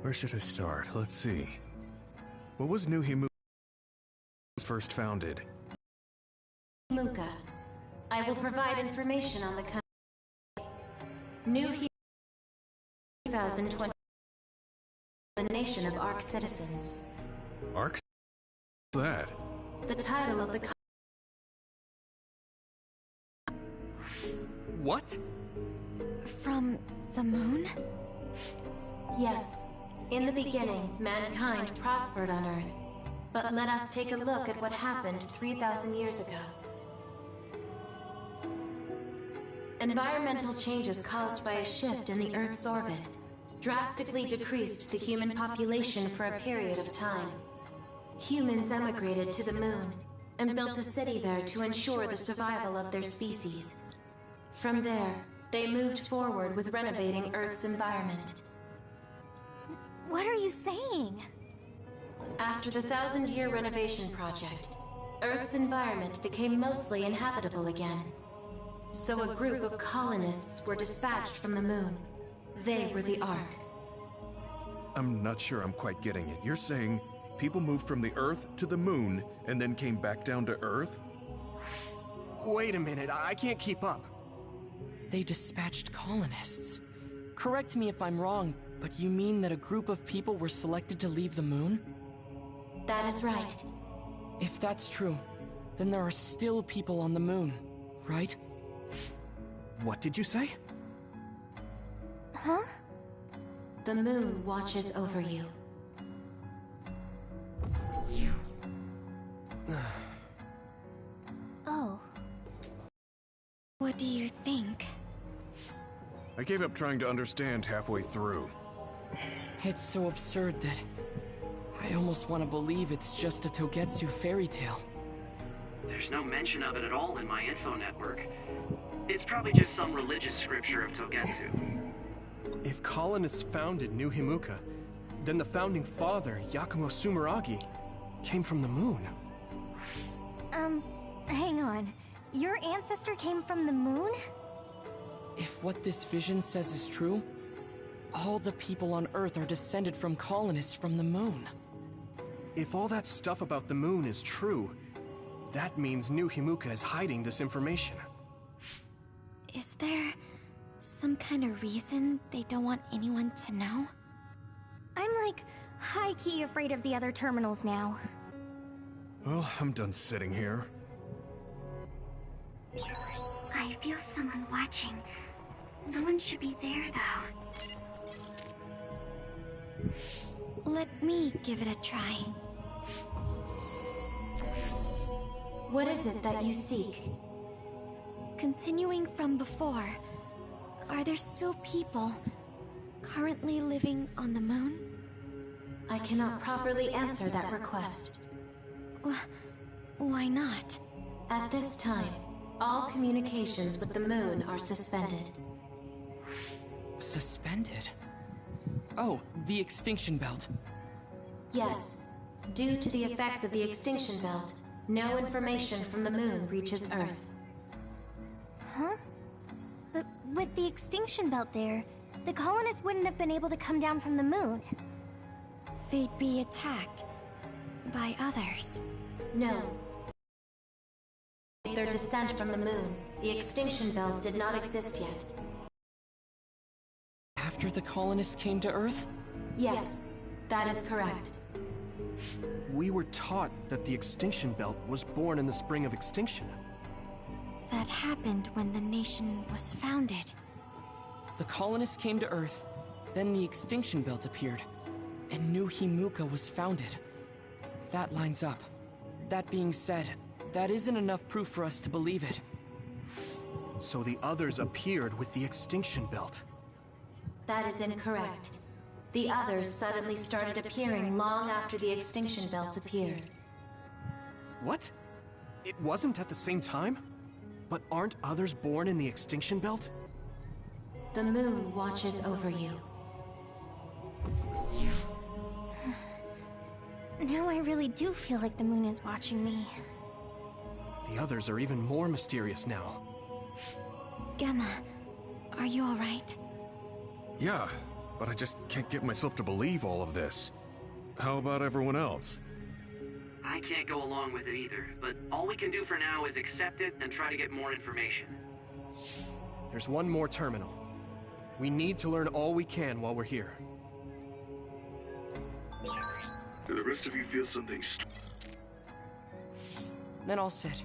Where should I start? Let's see. What was New Himuka first founded? Himuka. I will provide information on the country. New Himuka 2020. The nation of ARC citizens. ARC? What's that? The title of the What? From the moon? Yes. In the beginning, mankind prospered on Earth. But let us take a look at what happened 3,000 years ago. Environmental changes caused by a shift in the Earth's orbit drastically decreased the human population for a period of time. Humans emigrated to the moon and built a city there to ensure the survival of their species. From there, they moved forward with renovating Earth's environment. What are you saying? After the 1,000-year renovation project, Earth's environment became mostly inhabitable again. So a group of colonists were dispatched from the moon. They were the ARC. I'm not sure I'm quite getting it. You're saying people moved from the Earth to the moon and then came back down to Earth? Wait a minute, I can't keep up. They dispatched colonists. Correct me if I'm wrong, but you mean that a group of people were selected to leave the moon? That is right. If that's true, then there are still people on the moon, right? What did you say? Huh? The moon watches over you. Oh. What do you think? I gave up trying to understand halfway through. It's so absurd that I almost want to believe it's just a Togetsu fairy tale. There's no mention of it at all in my info network. It's probably just some religious scripture of Togetsu. If colonists founded New Himuka, then the founding father, Yakumo Sumeragi, came from the moon. Hang on. Your ancestor came from the moon? If what this vision says is true, all the people on Earth are descended from colonists from the moon. If all that stuff about the moon is true, that means New Himuka is hiding this information. Is there some kind of reason they don't want anyone to know? I'm like high-key afraid of the other terminals now. Well, I'm done sitting here. I feel someone watching. No one should be there, though. Let me give it a try. What is it that you seek? Continuing from before, are there still people currently living on the moon? I cannot properly answer that request. Why not? At this time, all communications with the moon are suspended. Suspended? Oh, the extinction belt. Yes. Due to the effects of the extinction belt, no information from the moon reaches Earth. Huh? But with the extinction belt there, the colonists wouldn't have been able to come down from the moon. They'd be attacked by others. No. Their descent from the moon, the extinction belt did not exist yet. After the colonists came to Earth? Yes, that is correct. We were taught that the extinction belt was born in the spring of extinction. That happened when the nation was founded. The colonists came to Earth, then the extinction belt appeared, and New Himuka was founded. That lines up. That being said, that isn't enough proof for us to believe it. So the others appeared with the extinction belt. That is incorrect. The others suddenly started appearing long after the extinction belt appeared. What? It wasn't at the same time? But aren't others born in the extinction belt? The moon watches over you. Now I really do feel like the moon is watching me. The others are even more mysterious now. Gemma, are you alright? Yeah, but I just can't get myself to believe all of this. How about everyone else? I can't go along with it either, but all we can do for now is accept it and try to get more information. There's one more terminal. We need to learn all we can while we're here. Do the rest of you feel something Then all set.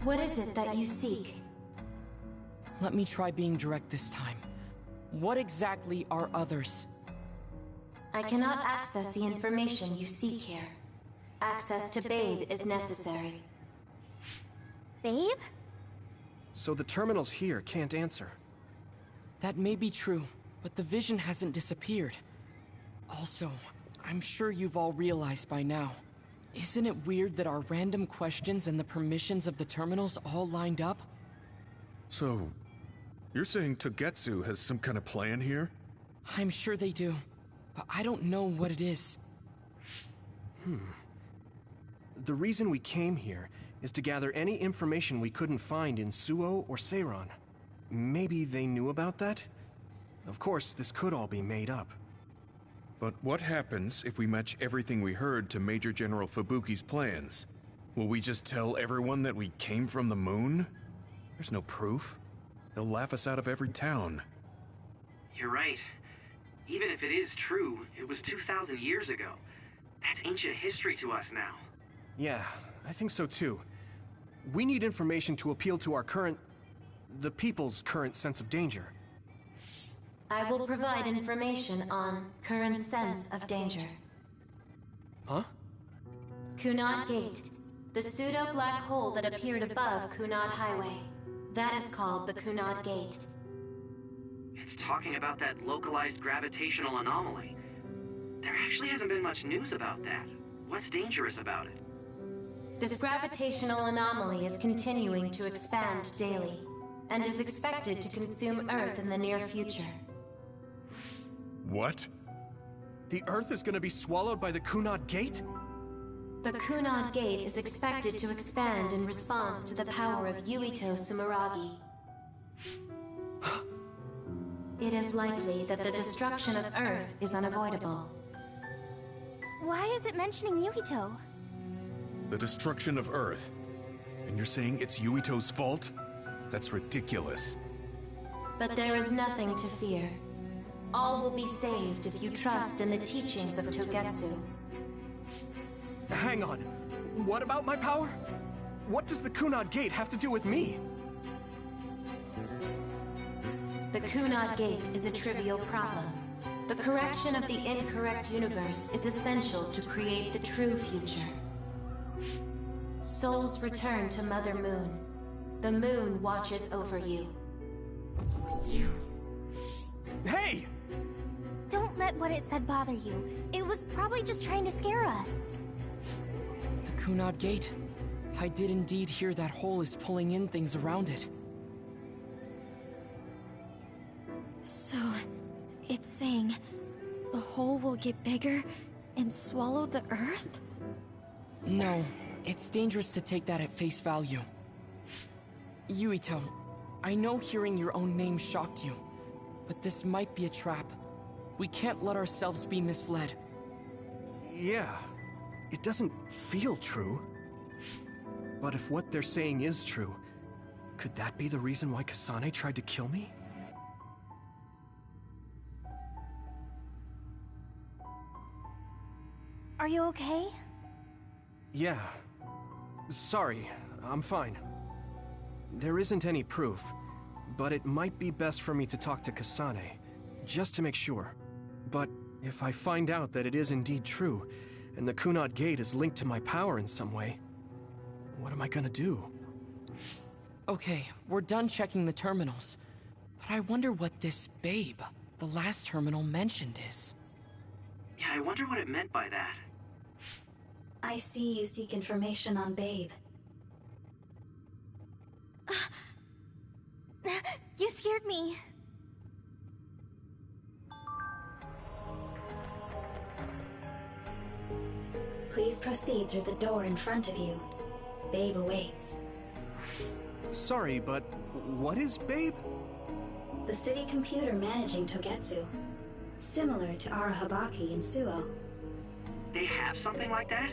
What is it that you seek? Let me try being direct this time. What exactly are others? I cannot access the information you seek here. Access to Babe is necessary. Babe? So the terminals here can't answer. That may be true, but the vision hasn't disappeared. Also, I'm sure you've all realized by now. Isn't it weird that our random questions and the permissions of the terminals all lined up? So, you're saying Togetsu has some kind of plan here? I'm sure they do, but I don't know what it is. The reason we came here is to gather any information we couldn't find in Suo or Seiran. Maybe they knew about that? Of course, this could all be made up. But what happens if we match everything we heard to Major General Fubuki's plans? Will we just tell everyone that we came from the moon? There's no proof. They'll laugh us out of every town. You're right. Even if it is true, it was 2,000 years ago. That's ancient history to us now. Yeah, I think so too. We need information to appeal to our the people's current sense of danger. I will provide information on current sense of danger. Huh? Kunad Gate, the pseudo-black hole that appeared above Kunad Highway. That is called the Kunad Gate. It's talking about that localized gravitational anomaly. There actually hasn't been much news about that. What's dangerous about it? This gravitational anomaly is continuing to expand daily, and is expected to consume Earth in the near future. What? The Earth is gonna be swallowed by the Kunad Gate? The Kunad Gate is expected to expand in response to the power of Yuito Sumeragi. It is likely that the destruction of Earth is unavoidable. Why is it mentioning Yuito? The destruction of Earth. And you're saying it's Yuito's fault? That's ridiculous. But there is nothing to fear. All will be saved if you trust in the teachings of Togetsu. Hang on. What about my power? What does the Kunad Gate have to do with me? The Kunad Gate is a trivial problem. The correction of the incorrect universe is essential to create the true future. Souls return to Mother Moon. The moon watches over you. Hey! Don't let what it said bother you. It was probably just trying to scare us. The Kunad Gate. I did indeed hear that hole is pulling in things around it. So, it's saying the hole will get bigger and swallow the Earth? No, it's dangerous to take that at face value. Yuito, I know hearing your own name shocked you, but this might be a trap. We can't let ourselves be misled. Yeah, it doesn't feel true. But if what they're saying is true, could that be the reason why Kasane tried to kill me? Are you okay? Yeah. Sorry, I'm fine. There isn't any proof, but it might be best for me to talk to Kasane, just to make sure. But if I find out that it is indeed true, and the Kunad Gate is linked to my power in some way, what am I gonna do? Okay, we're done checking the terminals. But I wonder what this Babe, the last terminal mentioned, is. Yeah, I wonder what it meant by that. I see you seek information on Babe. You scared me. Please proceed through the door in front of you. Babe awaits. Sorry, but what is Babe? The city computer managing Togetsu. Similar to Arahabaki in Suo. They have something like that?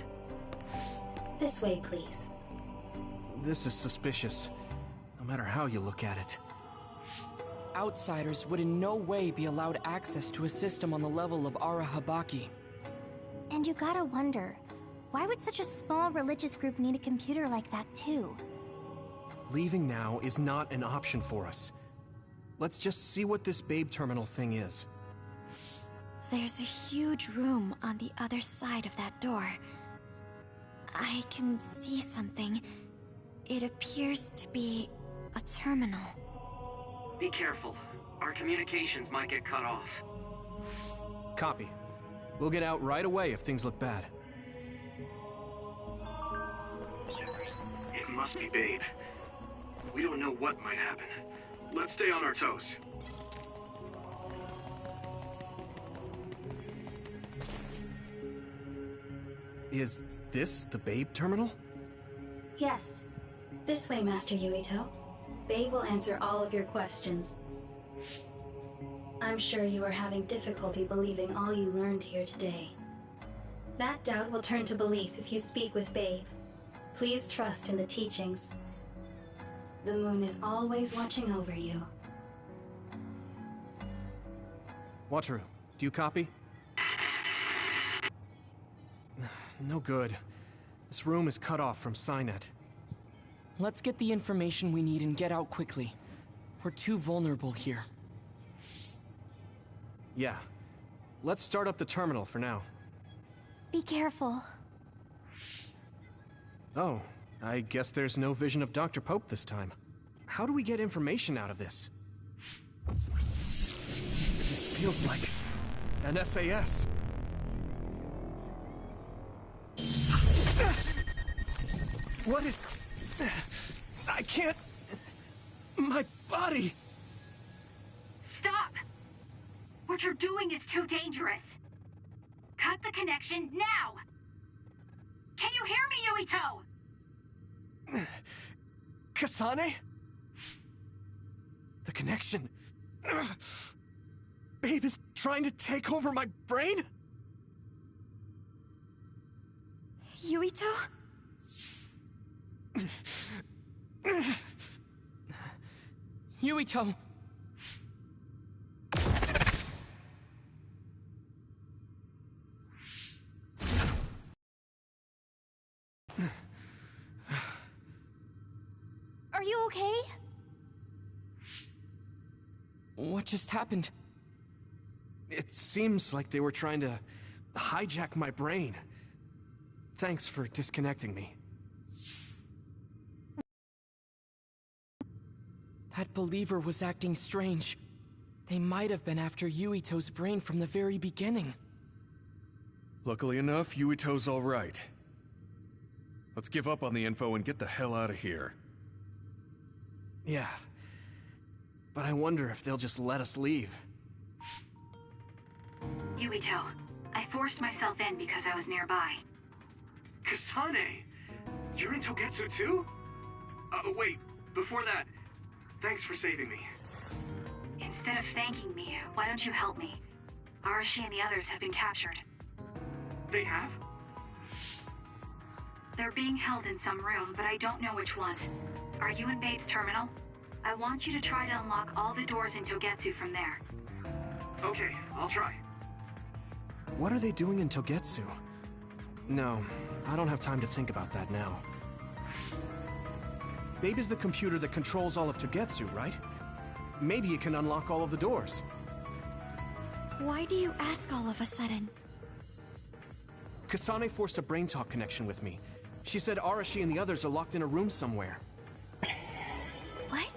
This way, please. This is suspicious, no matter how you look at it. Outsiders would in no way be allowed access to a system on the level of Arahabaki. And you gotta wonder, why would such a small religious group need a computer like that too? Leaving now is not an option for us. Let's just see what this Babe Terminal thing is. There's a huge room on the other side of that door. I can see something. It appears to be a terminal. Be careful. Our communications might get cut off. Copy. We'll get out right away if things look bad. It must be Babe. We don't know what might happen. Let's stay on our toes. Is this the Babe Terminal? Yes. This way, Master Yuito. Babe will answer all of your questions. I'm sure you are having difficulty believing all you learned here today. That doubt will turn to belief if you speak with Babe. Please trust in the teachings. The moon is always watching over you. Wataru, do you copy? No good. This room is cut off from Cynet. Let's get the information we need and get out quickly. We're too vulnerable here. Yeah. Let's start up the terminal for now. Be careful. Oh, I guess there's no vision of Dr. Pope this time. How do we get information out of this? This feels like an SAS. What is... I can't... My body... Stop! What you're doing is too dangerous. Cut the connection now! Can you hear me, Yuito? Kasane? The connection... Babe is trying to take over my brain? Yuito? Yuito! Are you okay? What just happened? It seems like they were trying to hijack my brain. Thanks for disconnecting me. That believer was acting strange. They might have been after Yuito's brain from the very beginning. Luckily enough, Yuito's all right. Let's give up on the info and get the hell out of here. Yeah. But I wonder if they'll just let us leave. Yuito, I forced myself in because I was nearby. Kasane! You're in Togetsu too? Wait, before that, thanks for saving me. Instead of thanking me, why don't you help me? Arashi and the others have been captured. They have? They're being held in some room, but I don't know which one. Are you in Babe's terminal? I want you to try to unlock all the doors in Togetsu from there. Okay, I'll try. What are they doing in Togetsu? No, I don't have time to think about that now. Babe is the computer that controls all of Togetsu, right? Maybe it can unlock all of the doors. Why do you ask all of a sudden? Kasane forced a brain talk connection with me. She said Arashi and the others are locked in a room somewhere. What?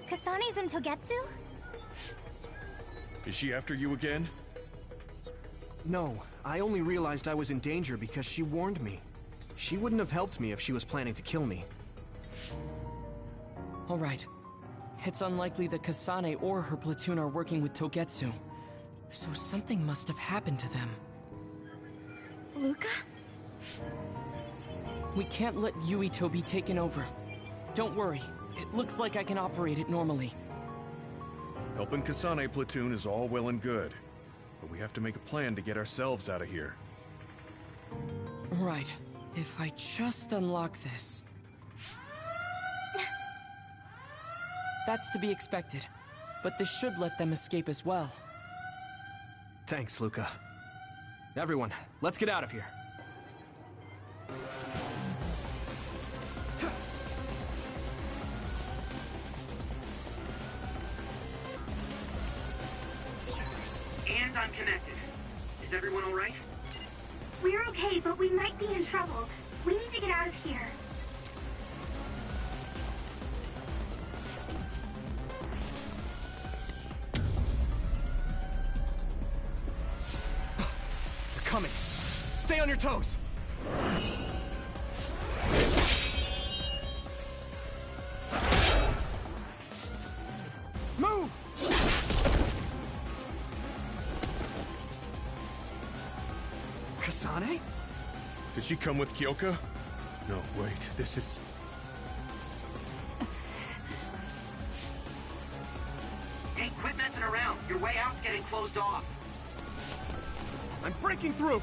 Kasane's in Togetsu? Is she after you again? No, I only realized I was in danger because she warned me. She wouldn't have helped me if she was planning to kill me. All right. It's unlikely that Kasane or her platoon are working with Togetsu. So something must have happened to them. Luca? We can't let Yuito be taken over. Don't worry. It looks like I can operate it normally. Helping Kasane platoon is all well and good, but we have to make a plan to get ourselves out of here. Right. If I just unlock this... That's to be expected, but this should let them escape as well. Thanks, Luca. Everyone, let's get out of here. And I'm connected. Is everyone all right? We're okay, but we might be in trouble. We need to get out of here. They're coming. Stay on your toes. Move! Kasane? Did she come with Kyoka? No, wait, this is... Hey, quit messing around. Your way out's getting closed off. I'm breaking through!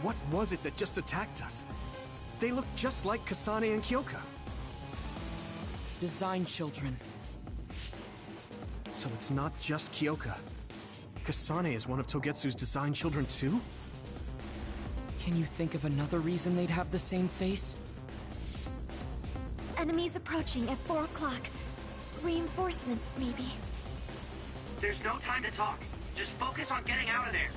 What was it that just attacked us? They look just like Kasane and Kyoka. Design children. So it's not just Kyoka. Kasane is one of Togetsu's design children too? Can you think of another reason they'd have the same face? Enemies approaching at 4 o'clock. Reinforcements, maybe. There's no time to talk. Just focus on getting out of there.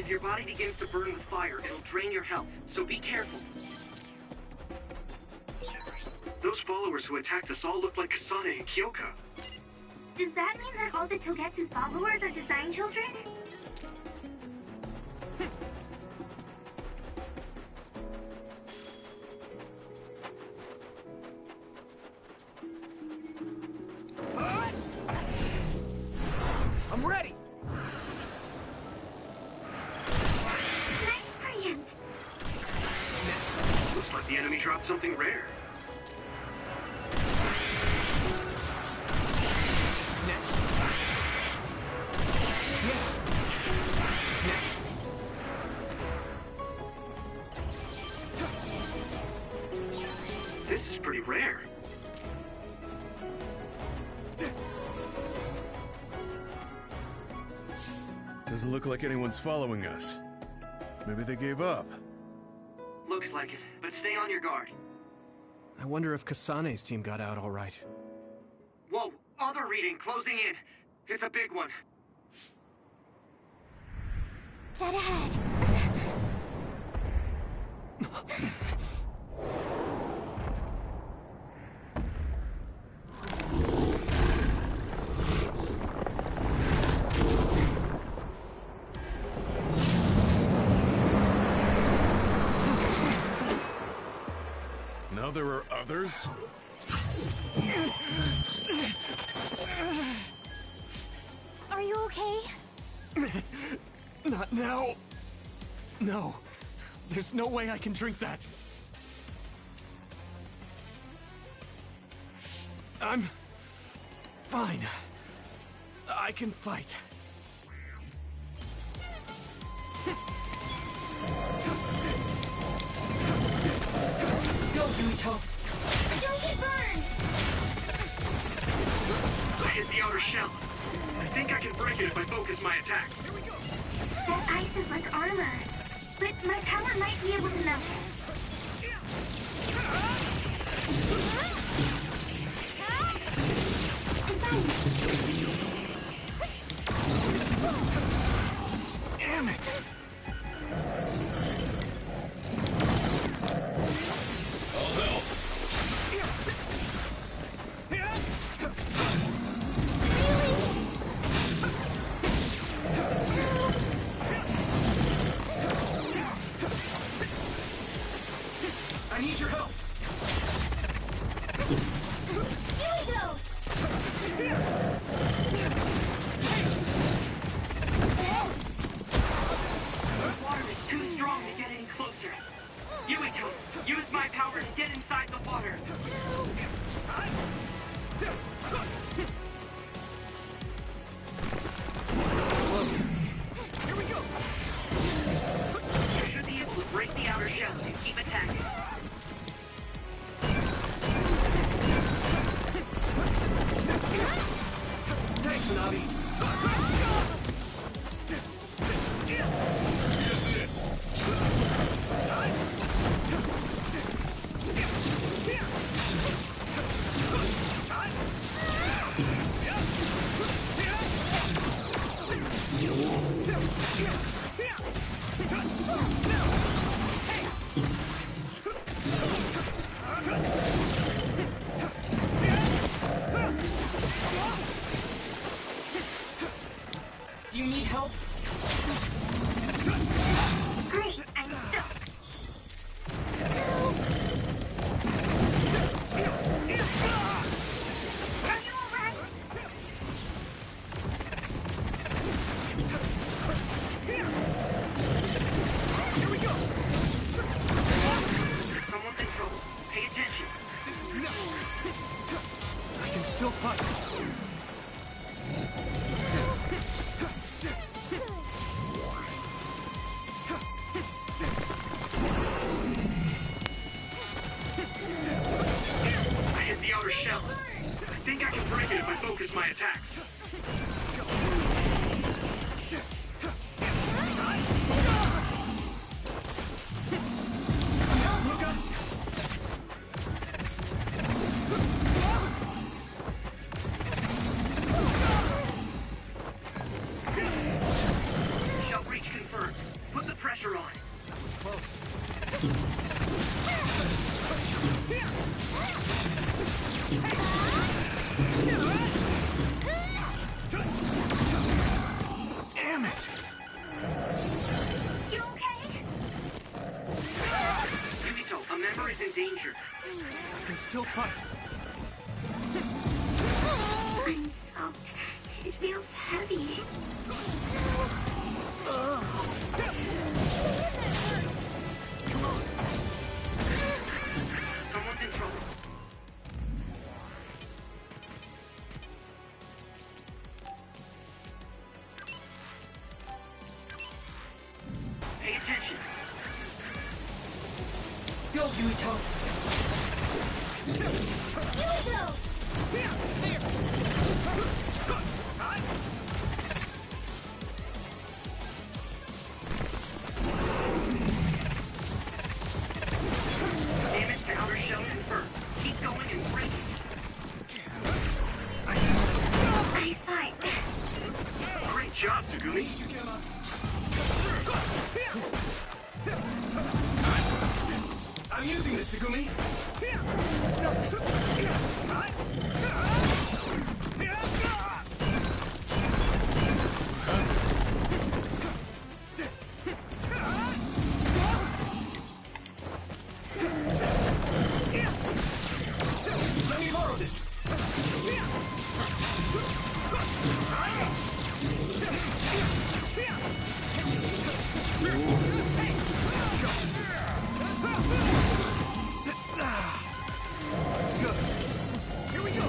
If your body begins to burn with fire, it'll drain your health, so be careful. Those followers who attacked us all look like Kasane and Kyoka. Does that mean that all the Togetsu followers are design children? I'm ready! Nice preempt! Looks like the enemy dropped something rare. Next. Next. This is pretty rare. Doesn't look like anyone's following us. Maybe they gave up. Looks like it, but stay on your guard. I wonder if Kasane's team got out all right. Whoa, other reading closing in. It's a big one. Dead ahead. Now there are others? Are you okay? Not now. No. There's no way I can drink that. I'm fine. I can fight. Go, Yuito! Don't get burned! I hit the outer shell. I think I can break it if I focus my attacks. That ice is like armor. But my power might be able to melt it. Damn it! I need your help. Yuito! The water is too strong to get any closer. Yuito, use my power to get inside the water. Close. Here we go. You should be able to break the outer shell and keep attacking. Thanks, Navi. Is this? Do you need help? Great, I'm stoked. Are you alright? Here we go! Someone's in trouble. Pay attention. This is no. I can still fight. Still fight. I'm soaked. It feels heavy. Come on. Someone's in trouble. Pay attention. Go, Yuito! Yuito! Damage to outer shell confirmed. Keep going and break it. Eyesight. Great job, Tsugumi. I'm using this, Tsugumi. Let me borrow this. Good. Here we go.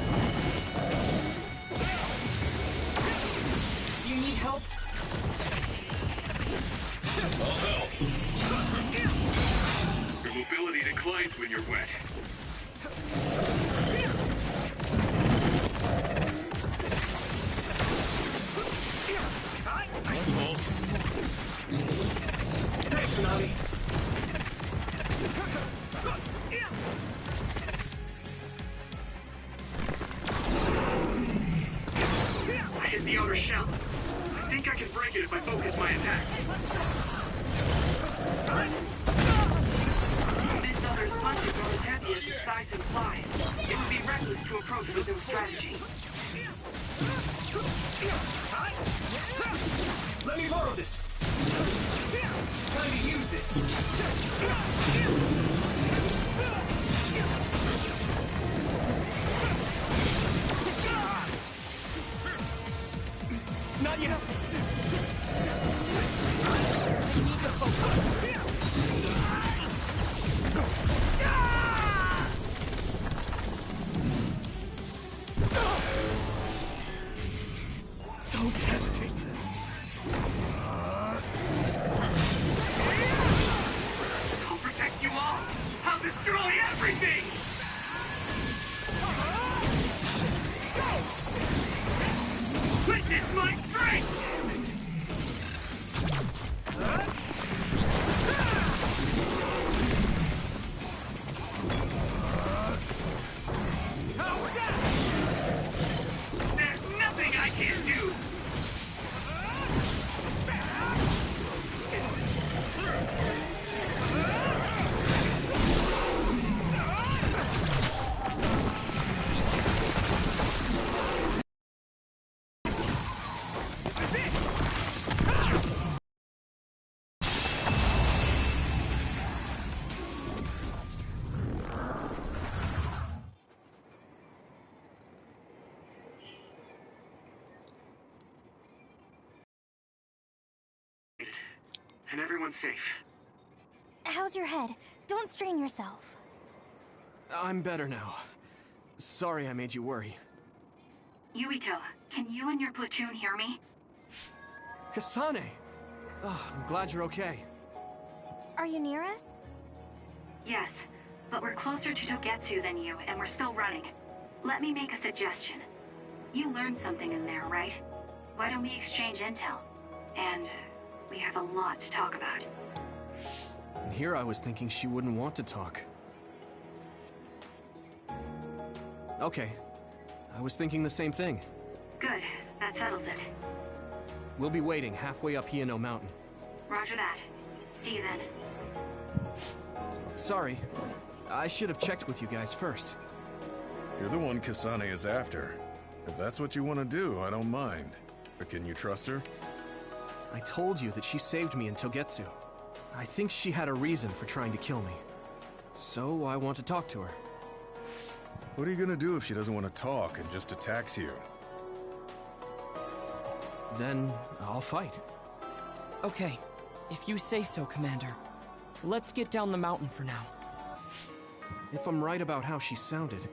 Do you need help? I'll help. Your mobility declines when you're wet. Thanks, Tsunami. I hit the outer shell. I think I can break it if I focus my attacks. This other's punches are as heavy as its size implies. It would be reckless to approach with no strategy. Let me borrow this. Time to use this. Not yet. You need to focus. Don't hesitate. I'll protect you all. I'll destroy everything. Witness my strength. There's nothing I can't do. And everyone's safe. How's your head? Don't strain yourself. I'm better now. Sorry I made you worry. Yuito, can you and your platoon hear me? Kasane! Oh, I'm glad you're okay. Are you near us? Yes, but we're closer to Togetsu than you, and we're still running. Let me make a suggestion. You learned something in there, right? Why don't we exchange intel? And we have a lot to talk about. And here I was thinking she wouldn't want to talk. Okay. I was thinking the same thing. Good, that settles it. We'll be waiting halfway up Hiyano Mountain. Roger that. See you then. Sorry. I should have checked with you guys first. You're the one Kasane is after. If that's what you want to do, I don't mind. But can you trust her? I told you that she saved me in Togetsu. I think she had a reason for trying to kill me. So I want to talk to her. What are you gonna do if she doesn't want to talk and just attacks you? Then I'll fight. Okay, if you say so, Commander. Let's get down the mountain for now. If I'm right about how she sounded,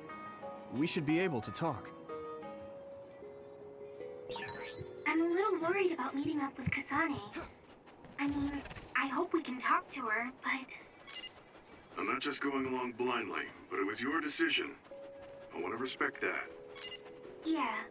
we should be able to talk. I'm a little worried about meeting up with Kasane. I mean, I hope we can talk to her, but... I'm not just going along blindly, but it was your decision. I want to respect that. Yeah.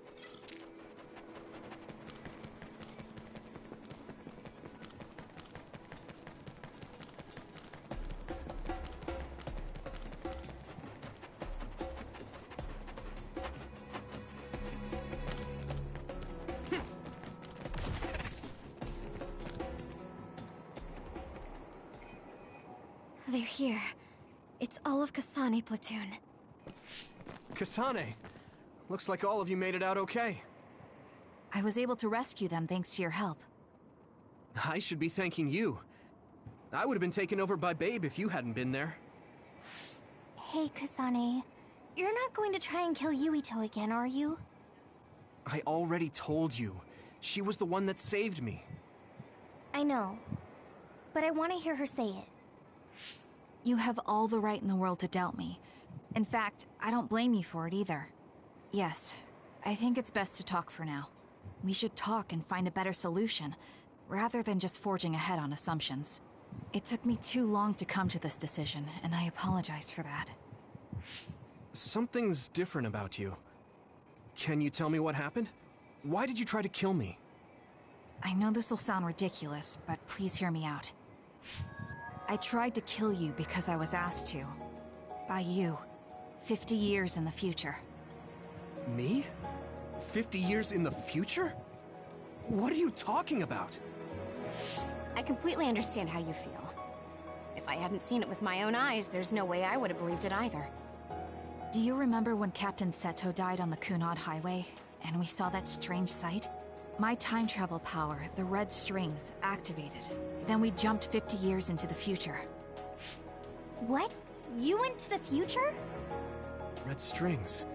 They're here. It's all of Kasane platoon. Kasane! Looks like all of you made it out okay. I was able to rescue them thanks to your help. I should be thanking you. I would have been taken over by Babe if you hadn't been there. Hey, Kasane. You're not going to try and kill Yuito again, are you? I already told you. She was the one that saved me. I know. But I want to hear her say it. You have all the right in the world to doubt me. In fact, I don't blame you for it either. Yes, I think it's best to talk for now. We should talk and find a better solution, rather than just forging ahead on assumptions. It took me too long to come to this decision, and I apologize for that. Something's different about you. Can you tell me what happened? Why did you try to kill me? I know this will sound ridiculous, but please hear me out. I tried to kill you because I was asked to. By you. 50 years in the future. Me? 50 years in the future? What are you talking about? I completely understand how you feel. If I hadn't seen it with my own eyes, there's no way I would have believed it either. Do you remember when Captain Seto died on the Kunad Highway, and we saw that strange sight? My time travel power, the red strings, activated. Then we jumped 50 years into the future. What? You went to the future? Red strings.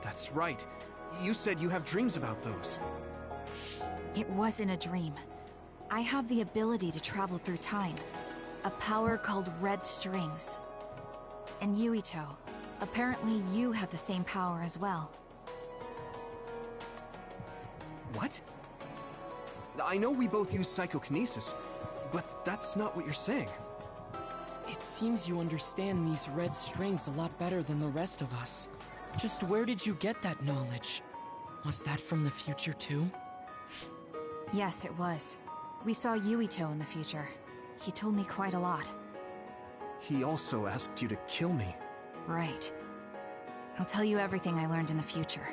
That's right. You said you have dreams about those. It wasn't a dream. I have the ability to travel through time. A power called red strings. And Yuito, apparently you have the same power as well. What? I know we both use psychokinesis, but that's not what you're saying. It seems you understand these red strings a lot better than the rest of us. Just where did you get that knowledge? Was that from the future too? Yes, it was. We saw Yuito in the future. He told me quite a lot. He also asked you to kill me. Right. I'll tell you everything I learned in the future.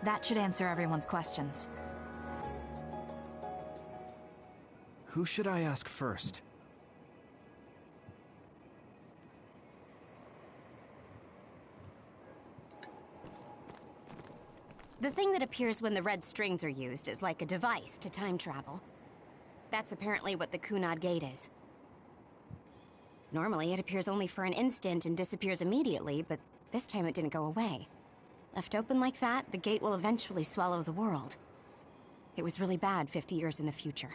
That should answer everyone's questions. Who should I ask first? The thing that appears when the red strings are used is like a device to time travel. That's apparently what the Kunad Gate is. Normally, it appears only for an instant and disappears immediately, but this time it didn't go away. Left open like that, the gate will eventually swallow the world. It was really bad 50 years in the future.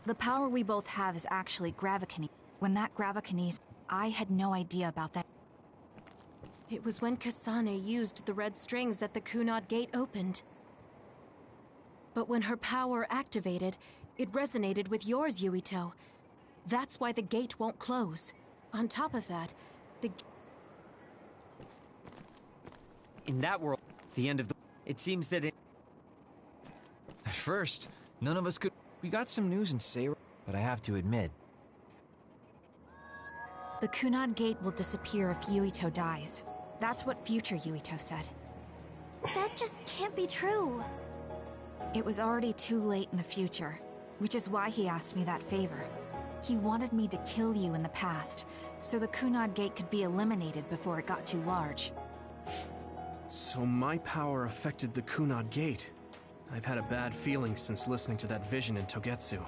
The power we both have is actually gravikinesis. When that gravikinesis, I had no idea about that. It was when Kasane used the red strings that the Kunad Gate opened. But when her power activated, it resonated with yours, Yuito. That's why the gate won't close. On top of that, In that world, the end of the... It seems that it... At first, none of us could... We got some news in Sayra, but I have to admit... The Kunad Gate will disappear if Yuito dies. That's what future Yuito said. That just can't be true. It was already too late in the future, which is why he asked me that favor. He wanted me to kill you in the past, so the Kunad Gate could be eliminated before it got too large. So my power affected the Kunad Gate. I've had a bad feeling since listening to that vision in Togetsu.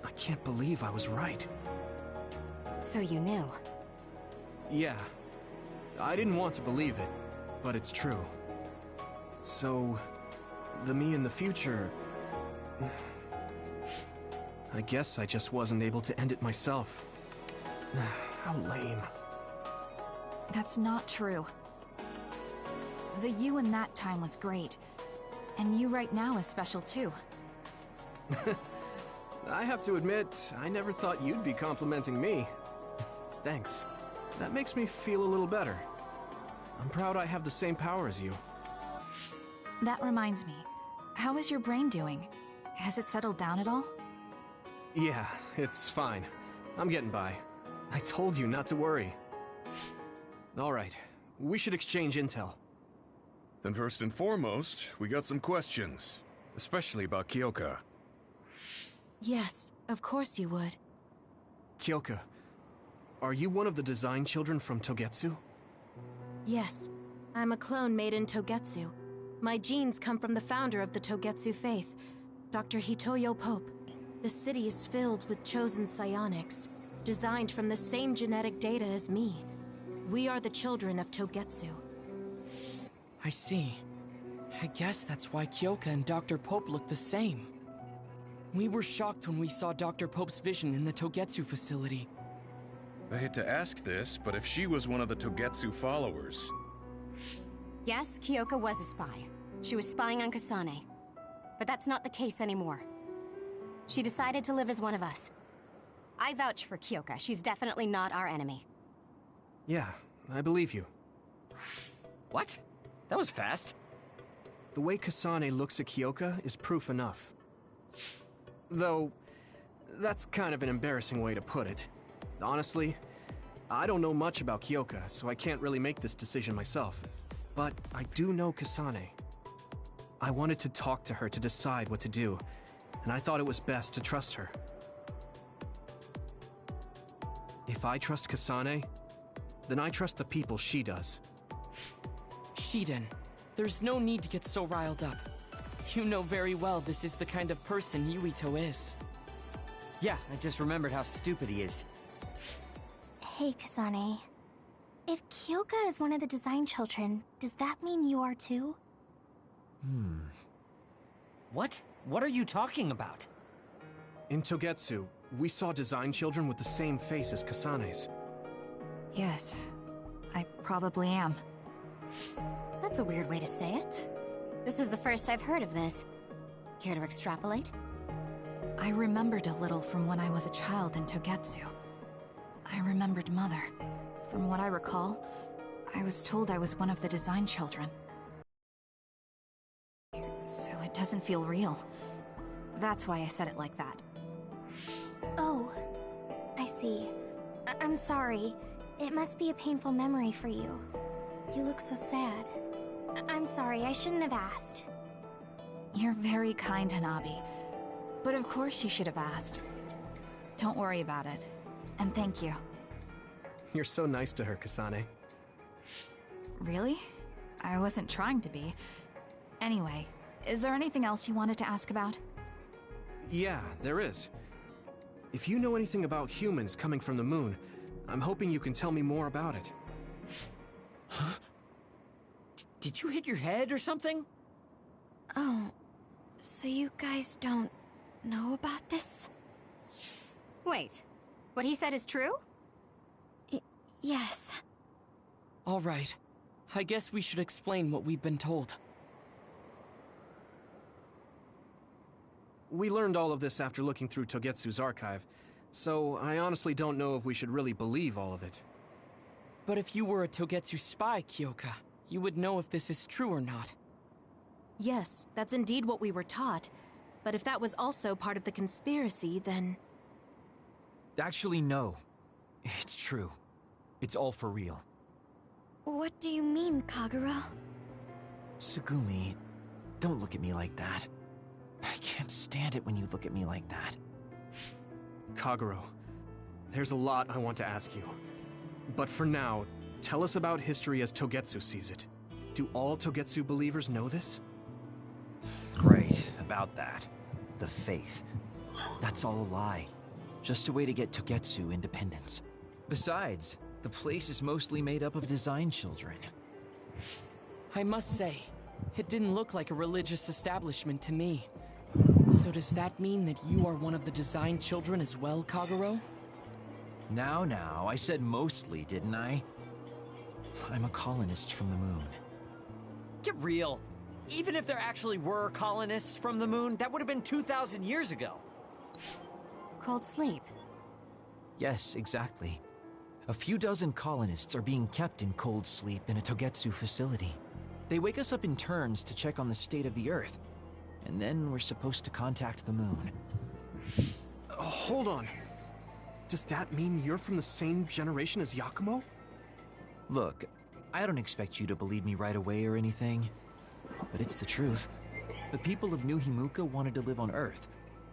I can't believe I was right. So you knew? Yeah. I didn't want to believe it, but it's true. So, the me in the future... I guess I just wasn't able to end it myself. How lame. That's not true. The you in that time was great. And you right now is special too. I have to admit, I never thought you'd be complimenting me. Thanks. That makes me feel a little better. I'm proud I have the same power as you. That reminds me. How is your brain doing? Has it settled down at all? Yeah, it's fine. I'm getting by. I told you not to worry. Alright, we should exchange intel. Then first and foremost, we got some questions. Especially about Kyoka. Yes, of course you would. Kyoka, are you one of the design children from Togetsu? Yes, I'm a clone made in Togetsu. My genes come from the founder of the Togetsu faith, Dr. Hitoyo Pope. The city is filled with chosen psionics, designed from the same genetic data as me. We are the children of Togetsu. I see. I guess that's why Kyoka and Dr. Pope look the same. We were shocked when we saw Dr. Pope's vision in the Togetsu facility. I hate to ask this, but if she was one of the Togetsu followers... Yes, Kyoka was a spy. She was spying on Kasane. But that's not the case anymore. She decided to live as one of us. I vouch for Kyoka. She's definitely not our enemy. Yeah, I believe you. What? That was fast. The way Kasane looks at Kyoka is proof enough. Though, that's kind of an embarrassing way to put it. Honestly, I don't know much about Kyoka, so I can't really make this decision myself. But I do know Kasane. I wanted to talk to her to decide what to do, and I thought it was best to trust her. If I trust Kasane, then I trust the people she does. Shiden, there's no need to get so riled up. You know very well this is the kind of person Yuito is. Yeah, I just remembered how stupid he is. Hey, Kasane. If Kyoka is one of the design children, does that mean you are too? What? What are you talking about? In Togetsu, we saw design children with the same face as Kasane's. Yes, I probably am. That's a weird way to say it. This is the first I've heard of this. Care to extrapolate? I remembered a little from when I was a child in Togetsu. I remembered Mother. From what I recall, I was told I was one of the design children. So it doesn't feel real. That's why I said it like that. Oh, I see. I'm sorry. It must be a painful memory for you. You look so sad. I'm sorry, I shouldn't have asked. You're very kind, Hanabi. But of course you should have asked. Don't worry about it. And thank you. You're so nice to her, Kasane. Really? I wasn't trying to be. Anyway, is there anything else you wanted to ask about? Yeah, there is. If you know anything about humans coming from the moon, I'm hoping you can tell me more about it. Huh? Did you hit your head or something? Oh, so you guys don't know about this? Wait, what he said is true? Yes. All right. I guess we should explain what we've been told. We learned all of this after looking through Togetsu's archive, so I honestly don't know if we should really believe all of it. But if you were a Togetsu spy, Kyoka, you would know if this is true or not. Yes, that's indeed what we were taught. But if that was also part of the conspiracy, then... Actually, no. It's true. It's all for real. What do you mean, Kagura? Tsugumi, don't look at me like that. I can't stand it when you look at me like that. Kaguro, there's a lot I want to ask you. But for now, tell us about history as Togetsu sees it. Do all Togetsu believers know this? Right, about that. The faith. That's all a lie. Just a way to get Togetsu independence. Besides, the place is mostly made up of design children. I must say, it didn't look like a religious establishment to me. So does that mean that you are one of the design children as well, Kagero? Now, I said mostly, didn't I? I'm a colonist from the moon. Get real. Even if there actually were colonists from the moon, that would have been 2,000 years ago. Cold sleep. Yes, exactly. A few dozen colonists are being kept in cold sleep in a Togetsu facility. They wake us up in turns to check on the state of the Earth, and then we're supposed to contact the moon. Hold on. Does that mean you're from the same generation as Yakumo? Look, I don't expect you to believe me right away or anything, but it's the truth. The people of New Himuka wanted to live on Earth,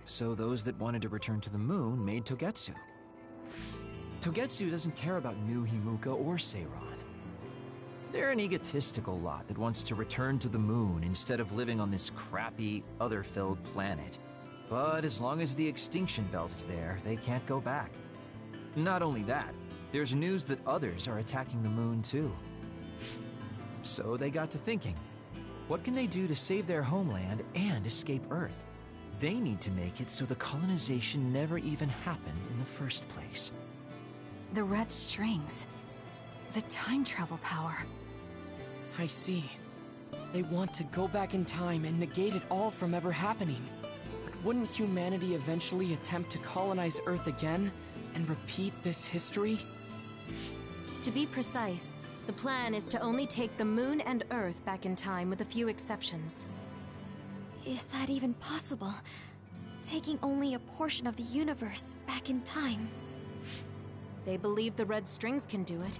so those that wanted to return to the moon made Togetsu. Togetsu doesn't care about New Himuka or Seiran. They're an egotistical lot that wants to return to the moon instead of living on this crappy, other-filled planet. But as long as the extinction belt is there, they can't go back. Not only that, there's news that others are attacking the moon too. So they got to thinking, what can they do to save their homeland and escape Earth? They need to make it so the colonization never even happened in the first place. The red strings. The time travel power. I see. They want to go back in time and negate it all from ever happening. But wouldn't humanity eventually attempt to colonize Earth again and repeat this history? To be precise, the plan is to only take the moon and Earth back in time with a few exceptions. Is that even possible? Taking only a portion of the universe back in time? They believe the red strings can do it.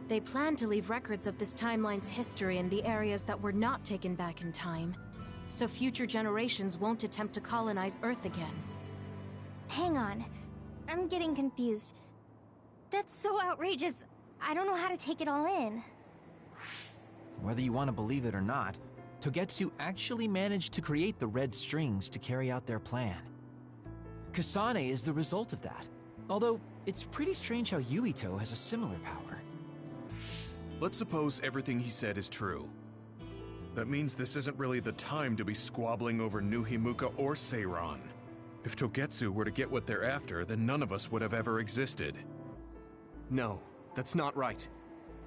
They plan to leave records of this timeline's history in the areas that were not taken back in time, so future generations won't attempt to colonize Earth again. Hang on. I'm getting confused. That's so outrageous. I don't know how to take it all in. Whether you want to believe it or not, Togetsu actually managed to create the red strings to carry out their plan. Kasane is the result of that, although it's pretty strange how Yuito has a similar power. Let's suppose everything he said is true. That means this isn't really the time to be squabbling over New Himuka or Seiran. If Togetsu were to get what they're after, then none of us would have ever existed. No, that's not right.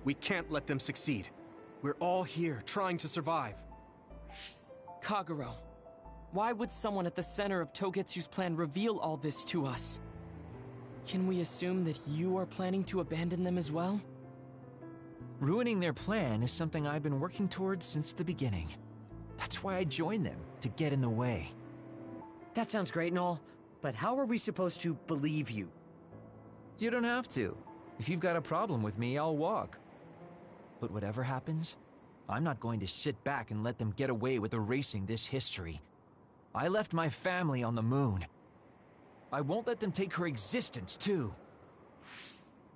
We can't let them succeed. We're all here, trying to survive. Kagero, why would someone at the center of Togetsu's plan reveal all this to us? Can we assume that you are planning to abandon them as well? Ruining their plan is something I've been working towards since the beginning. That's why I joined them, to get in the way. That sounds great and all, but how are we supposed to believe you? You don't have to. If you've got a problem with me, I'll walk. But whatever happens, I'm not going to sit back and let them get away with erasing this history. I left my family on the moon. I won't let them take her existence, too.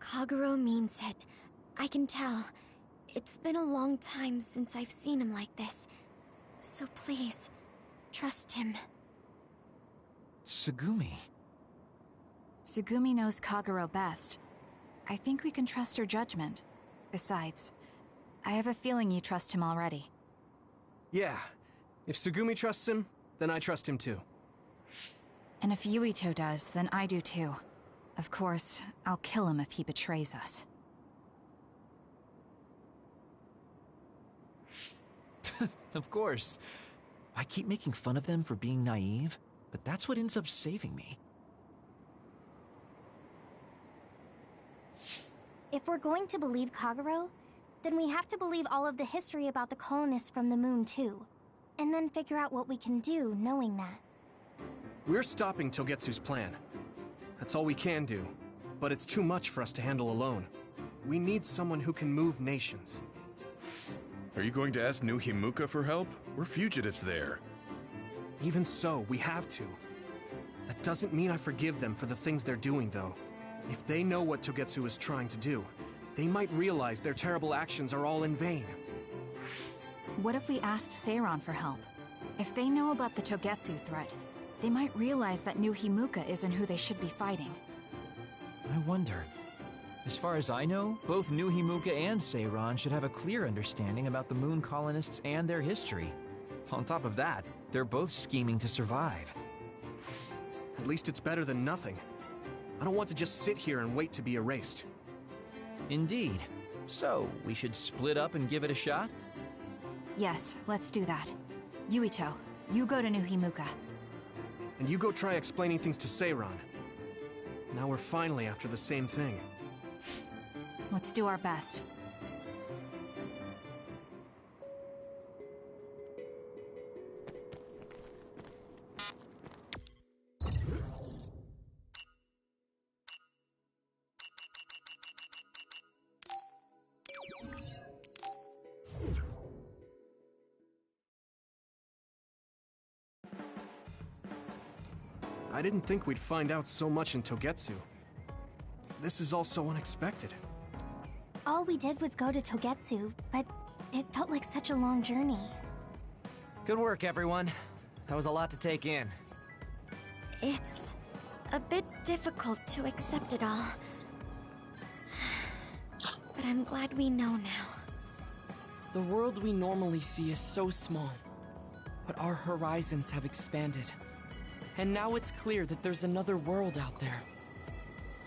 Kagero means it. I can tell. It's been a long time since I've seen him like this. So please, trust him. Tsugumi. Tsugumi knows Kagero best. I think we can trust her judgment. Besides, I have a feeling you trust him already. Yeah. If Tsugumi trusts him, then I trust him too. And if Yuito does, then I do too. Of course, I'll kill him if he betrays us. Of course. I keep making fun of them for being naive, but that's what ends up saving me. If we're going to believe Kagero, then we have to believe all of the history about the colonists from the moon too. And then figure out what we can do knowing that. We're stopping Togetsu's plan. That's all we can do. But it's too much for us to handle alone. We need someone who can move nations. Are you going to ask New Himuka for help? We're fugitives there. Even so, we have to. That doesn't mean I forgive them for the things they're doing, though. If they know what Togetsu is trying to do, they might realize their terrible actions are all in vain. What if we asked Seiran for help? If they know about the Togetsu threat, they might realize that New Himuka isn't who they should be fighting. I wonder, As far as I know, both New Himuka and Seiran should have a clear understanding about the moon colonists and their history. On top of that, they're both scheming to survive. At least it's better than nothing. I don't want to just sit here and wait to be erased. Indeed. So, we should split up and give it a shot? Yes, let's do that. Yuito, you go to New Himuka. And you go try explaining things to Seiran. Now we're finally after the same thing. Let's do our best. I didn't think we'd find out so much in Togetsu. This is all so unexpected. All we did was go to Togetsu, but it felt like such a long journey. Good work, everyone. That was a lot to take in. It's a bit difficult to accept it all. But I'm glad we know now. The world we normally see is so small, but our horizons have expanded. And now it's clear that there's another world out there.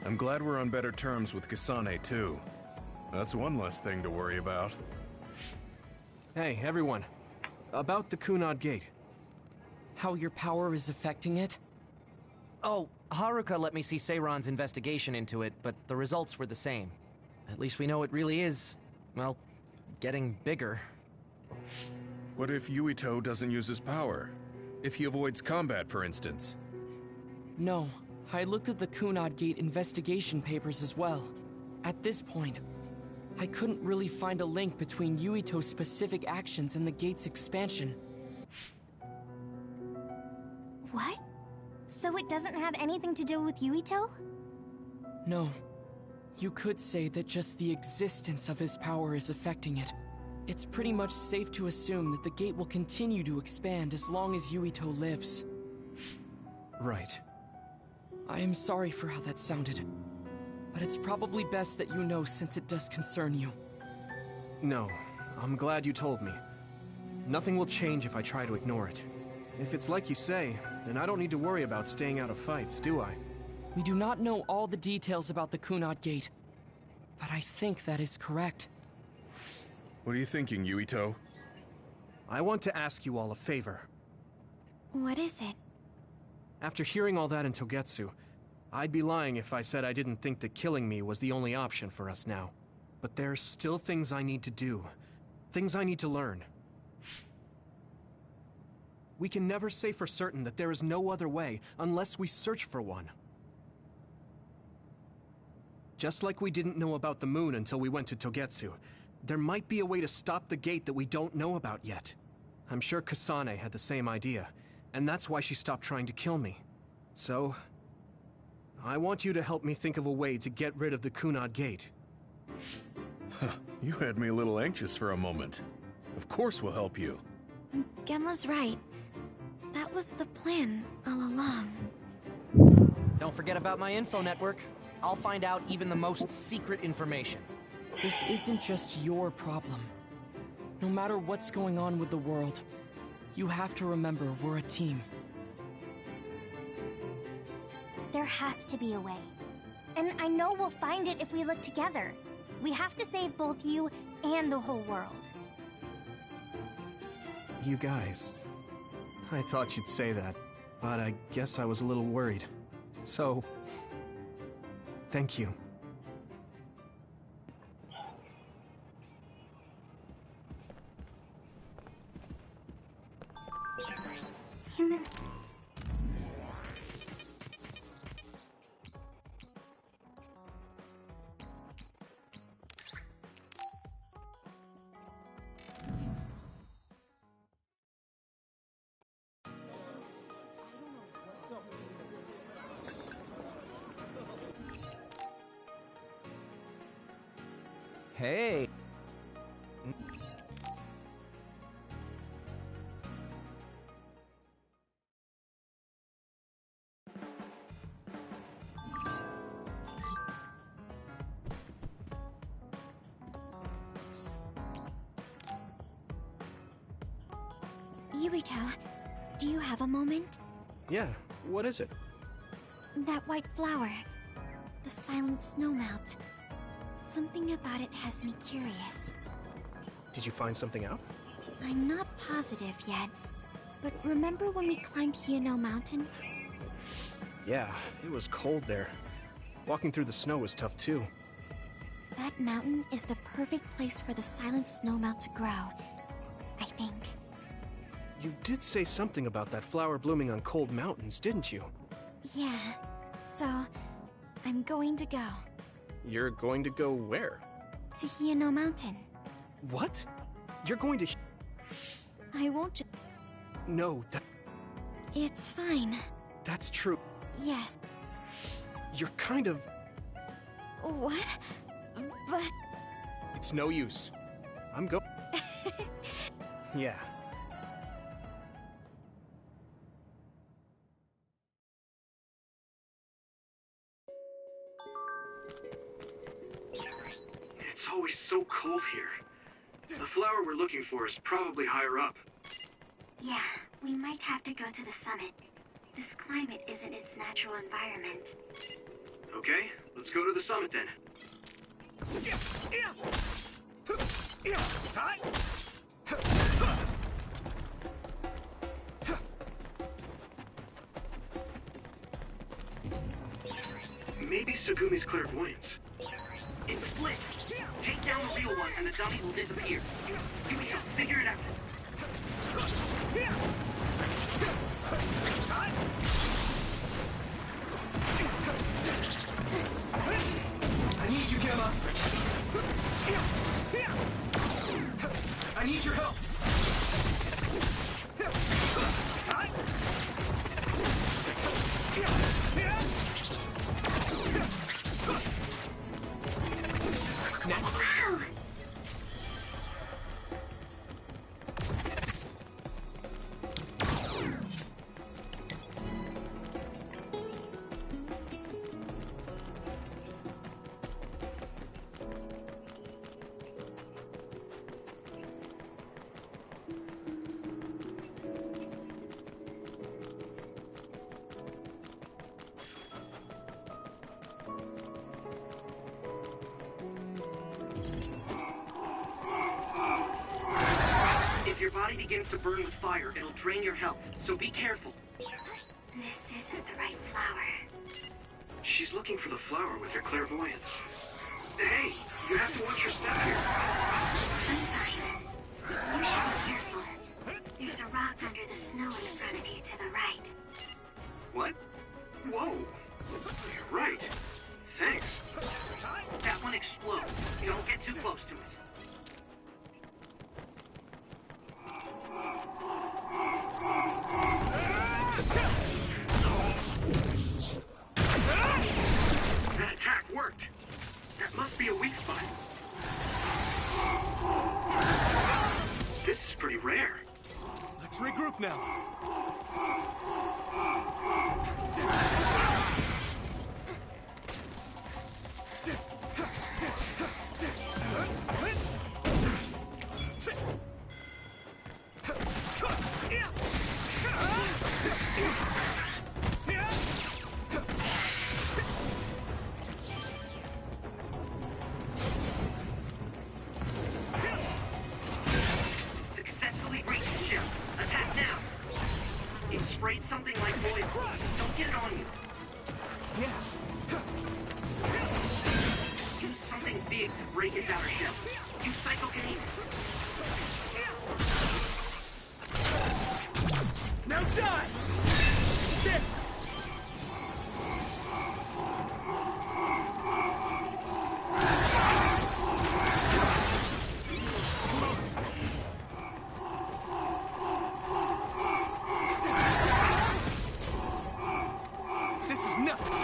I'm glad we're on better terms with Kasane, too. That's one less thing to worry about. Hey, everyone. About the Kunad Gate. How your power is affecting it? Oh, Haruka let me see Seiran's investigation into it, but the results were the same. At least we know it really is, well, getting bigger. What if Yuito doesn't use his power? If he avoids combat, for instance? No, I looked at the Kunad Gate investigation papers as well. At this point, I couldn't really find a link between Yuito's specific actions and the gate's expansion. What? So it doesn't have anything to do with Yuito? No. You could say that just the existence of his power is affecting it. It's pretty much safe to assume that the gate will continue to expand as long as Yuito lives. Right. I am sorry for how that sounded, but it's probably best that you know since it does concern you. No, I'm glad you told me. Nothing will change if I try to ignore it. If it's like you say, then I don't need to worry about staying out of fights, do I? We do not know all the details about the Kunad Gate, but I think that is correct. What are you thinking, Yuito? I want to ask you all a favor. What is it? After hearing all that in Togetsu, I'd be lying if I said I didn't think that killing me was the only option for us now. But there's still things I need to do. Things I need to learn. We can never say for certain that there is no other way unless we search for one. Just like we didn't know about the moon until we went to Togetsu, there might be a way to stop the gate that we don't know about yet. I'm sure Kasane had the same idea, and that's why she stopped trying to kill me. So, I want you to help me think of a way to get rid of the Kunad Gate. You had me a little anxious for a moment. Of course we'll help you. Gemma's right. That was the plan all along. Don't forget about my info network. I'll find out even the most secret information. This isn't just your problem. No matter what's going on with the world, you have to remember we're a team. There has to be a way. And I know we'll find it if we look together. We have to save both you and the whole world. You guys... I thought you'd say that, but I guess I was a little worried. So... thank you. Human. Hey! Yuito, do you have a moment? Yeah, what is it? That white flower. The silent snowmelt. Something about it has me curious. Did you find something out? I'm not positive yet, but remember when we climbed Hino Mountain? Yeah, it was cold there. Walking through the snow was tough too. That mountain is the perfect place for the silent snowmelt to grow, I think. You did say something about that flower blooming on cold mountains, didn't you? Yeah, so I'm going to go. You're going to go where? To Hino Mountain. What? You're going to... I won't just... No, It's fine. that's true. Yes. You're kind of... What? But... It's no use. I'm go... Yeah. It's always so cold here. The flower we're looking for is probably higher up. Yeah, we might have to go to the summit. This climate isn't its natural environment. Okay, let's go to the summit then. Maybe Sugumi's clairvoyance. It's split. Take down the real one and the dummy will disappear. Yuito, figure it out. I need you, Gemma. I need your help. Next. Wow. If your body begins to burn with fire, it'll drain your health, so be careful. This isn't the right flower. She's looking for the flower with her clairvoyance. Hey, you have to watch your step here. I'm fine. You should be careful. There's a rock under the snow in front of you to the right. What? Whoa. You're right. Thanks. That one explodes. Don't get too close to it. That attack worked. That must be a weak spot. This is pretty rare. Let's regroup now. Successfully breached the ship. Attack now. It sprayed something like oil. Don't get it on you. Use something big to break its outer shell. Use psychokinesis. Now die! Sit! This is nothing!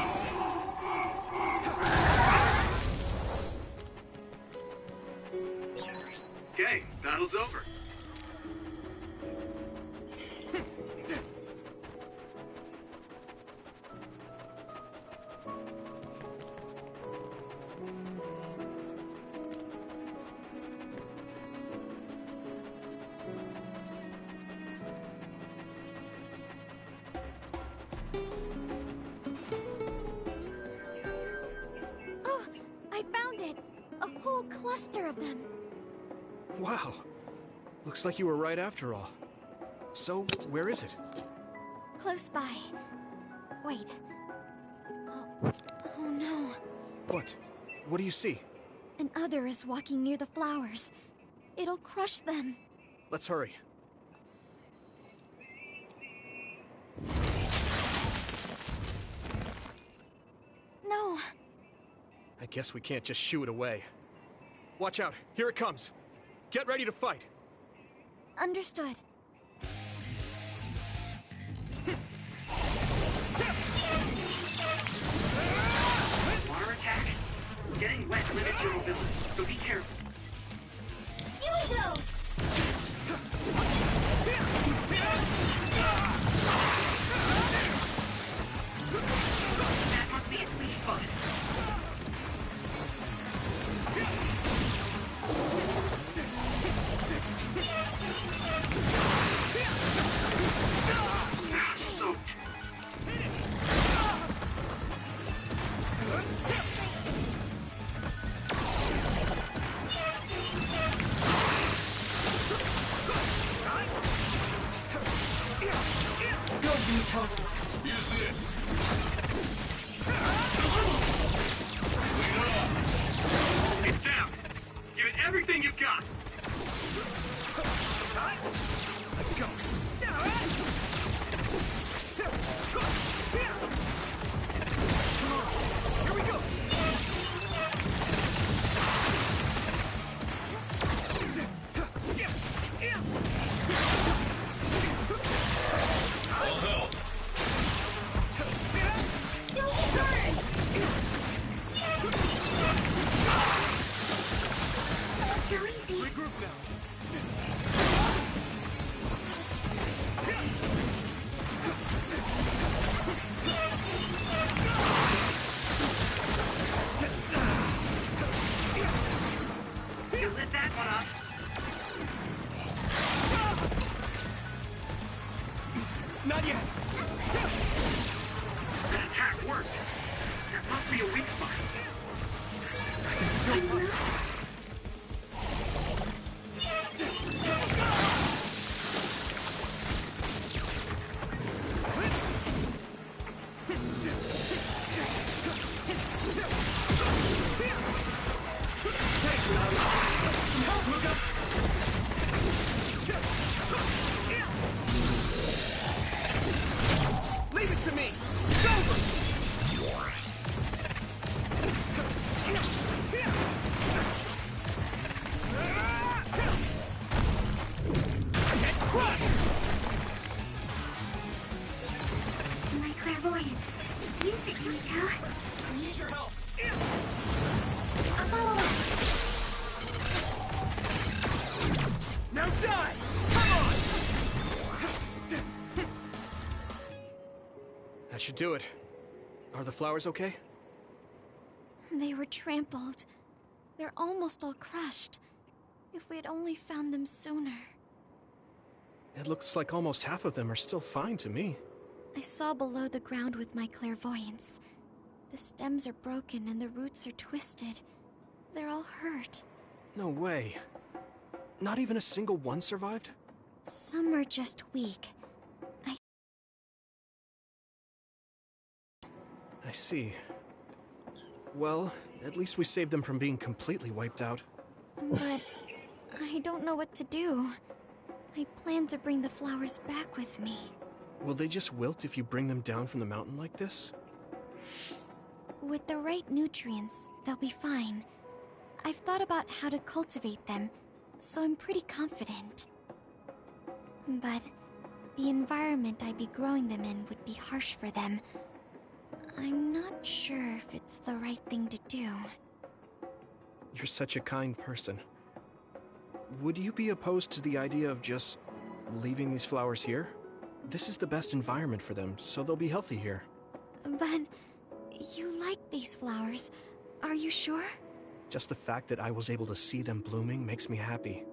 Okay, battle's over. cluster of them. Wow. Looks like you were right after all. So, where is it? Close by. Wait. Oh no. What? What do you see? An other is walking near the flowers. It'll crush them. Let's hurry. No. I guess we can't just shoo it away. Watch out, here it comes. Get ready to fight. Understood. Water attack? Getting wet limits your mobility, so be careful. Yuito! That must be its weak spot. Soaked. Go, Yuito. Use this. It's down. Give it everything you've got. Let's go. Come on. Here we go. I'll help. Don't get burned! Let's regroup now. You lit that one up. Not yet. That attack worked. There must be a weak spot. I can still fight. Leave it to me! It's over! My clairvoyance. Use it, Yuito. I need your help. I'll follow up. Now die! Come on! That should do it. Are the flowers okay? They were trampled. They're almost all crushed. If we had only found them sooner. It looks like almost half of them are still fine to me. I saw below the ground with my clairvoyance. The stems are broken and the roots are twisted. They're all hurt. No way. Not even a single one survived? Some are just weak. I see. Well, at least we saved them from being completely wiped out. But I don't know what to do. I plan to bring the flowers back with me. Will they just wilt if you bring them down from the mountain like this? With the right nutrients, they'll be fine. I've thought about how to cultivate them, so I'm pretty confident. But the environment I'd be growing them in would be harsh for them. I'm not sure if it's the right thing to do. You're such a kind person. Would you be opposed to the idea of just leaving these flowers here? This is the best environment for them, so they'll be healthy here. But you like these flowers, are you sure? Just the fact that I was able to see them blooming makes me happy.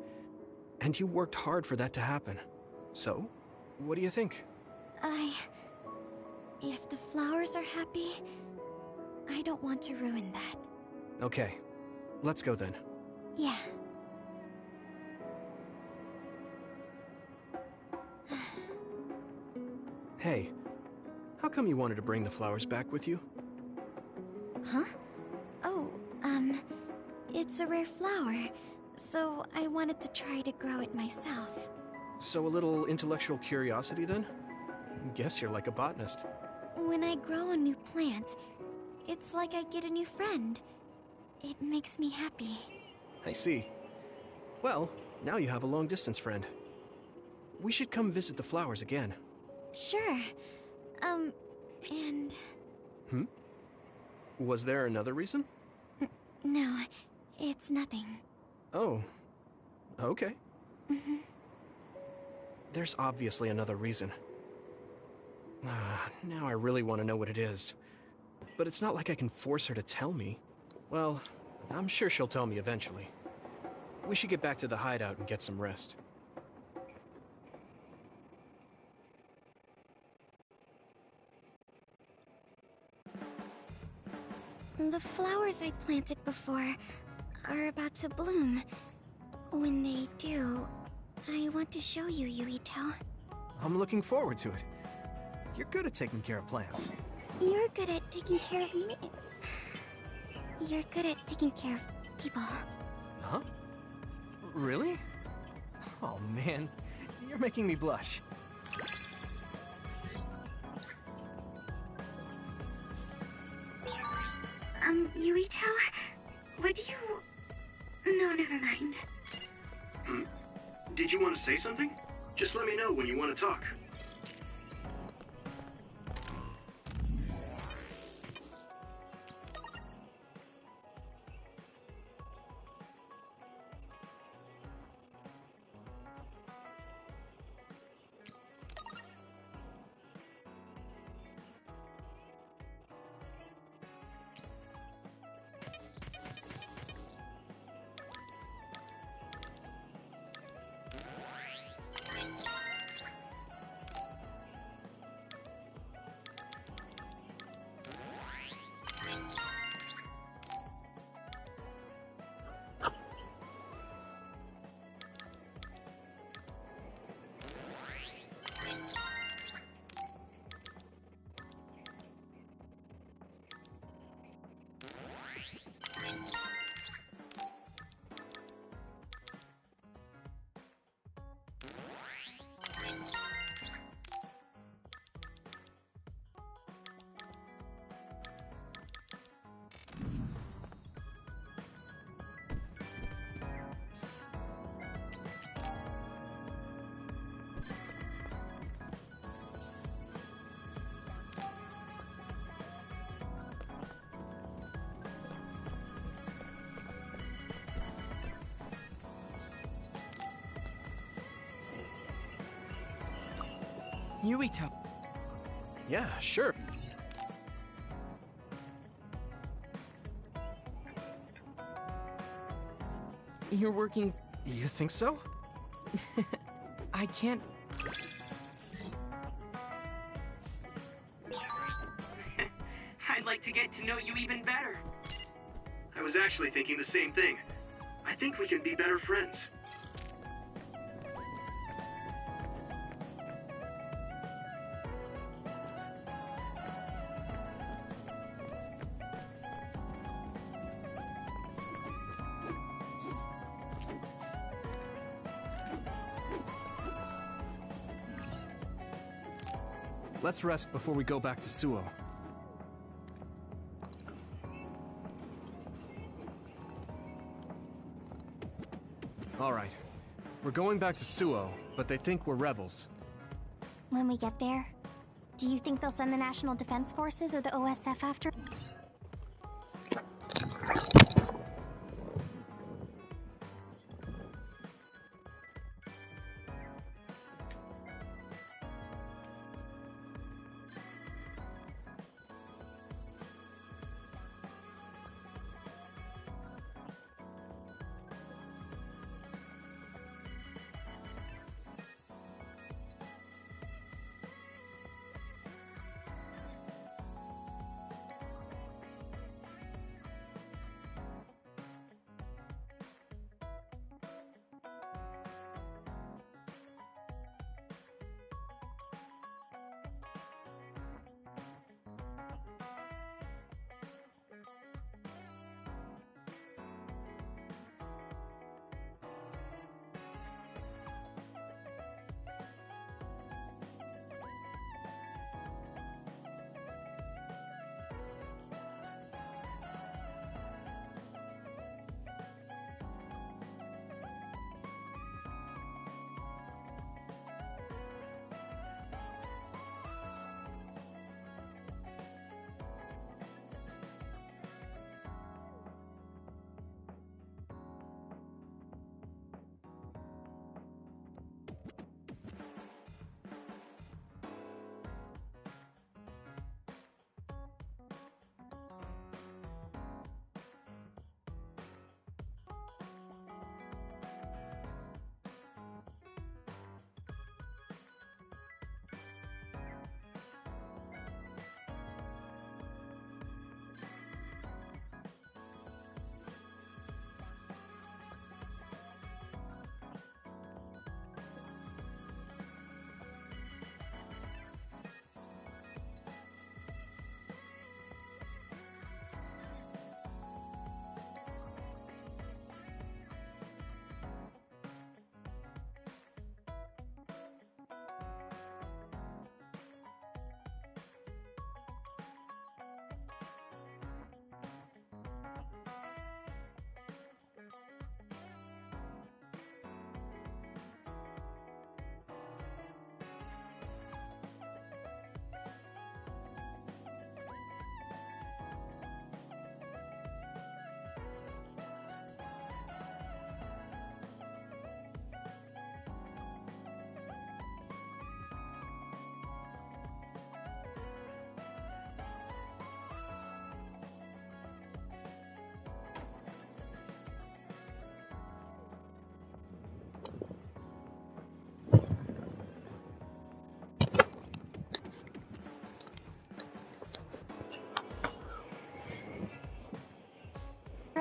And you worked hard for that to happen. So, what do you think? If the flowers are happy, I don't want to ruin that. Okay, let's go then. Yeah. Hey, how come you wanted to bring the flowers back with you? Huh? Oh, it's a rare flower, so I wanted to try to grow it myself. So a little intellectual curiosity then? Guess you're like a botanist. When I grow a new plant, it's like I get a new friend. It makes me happy. I see. Well, now you have a long-distance friend. We should come visit the flowers again. Sure. And... Was there another reason? No, it's nothing. Oh. Okay. Mm-hmm. There's obviously another reason. Now I really want to know what it is. But it's not like I can force her to tell me. Well, I'm sure she'll tell me eventually. We should get back to the hideout and get some rest. The flowers I planted before are about to bloom. When they do, I want to show you, Yuito. I'm looking forward to it. You're good at taking care of plants. You're good at taking care of me. You're good at taking care of people. Huh? Really? Oh man, you're making me blush. Yuito, would you... No, never mind. Did you want to say something? Just let me know when you want to talk. Yuito. Yeah, sure. You're working... You think so? I can't... I'd like to get to know you even better. I was actually thinking the same thing. I think we can be better friends. Let's rest before we go back to Suo. Alright. We're going back to Suo, but they think we're rebels. When we get there, do you think they'll send the National Defense Forces or the OSF after?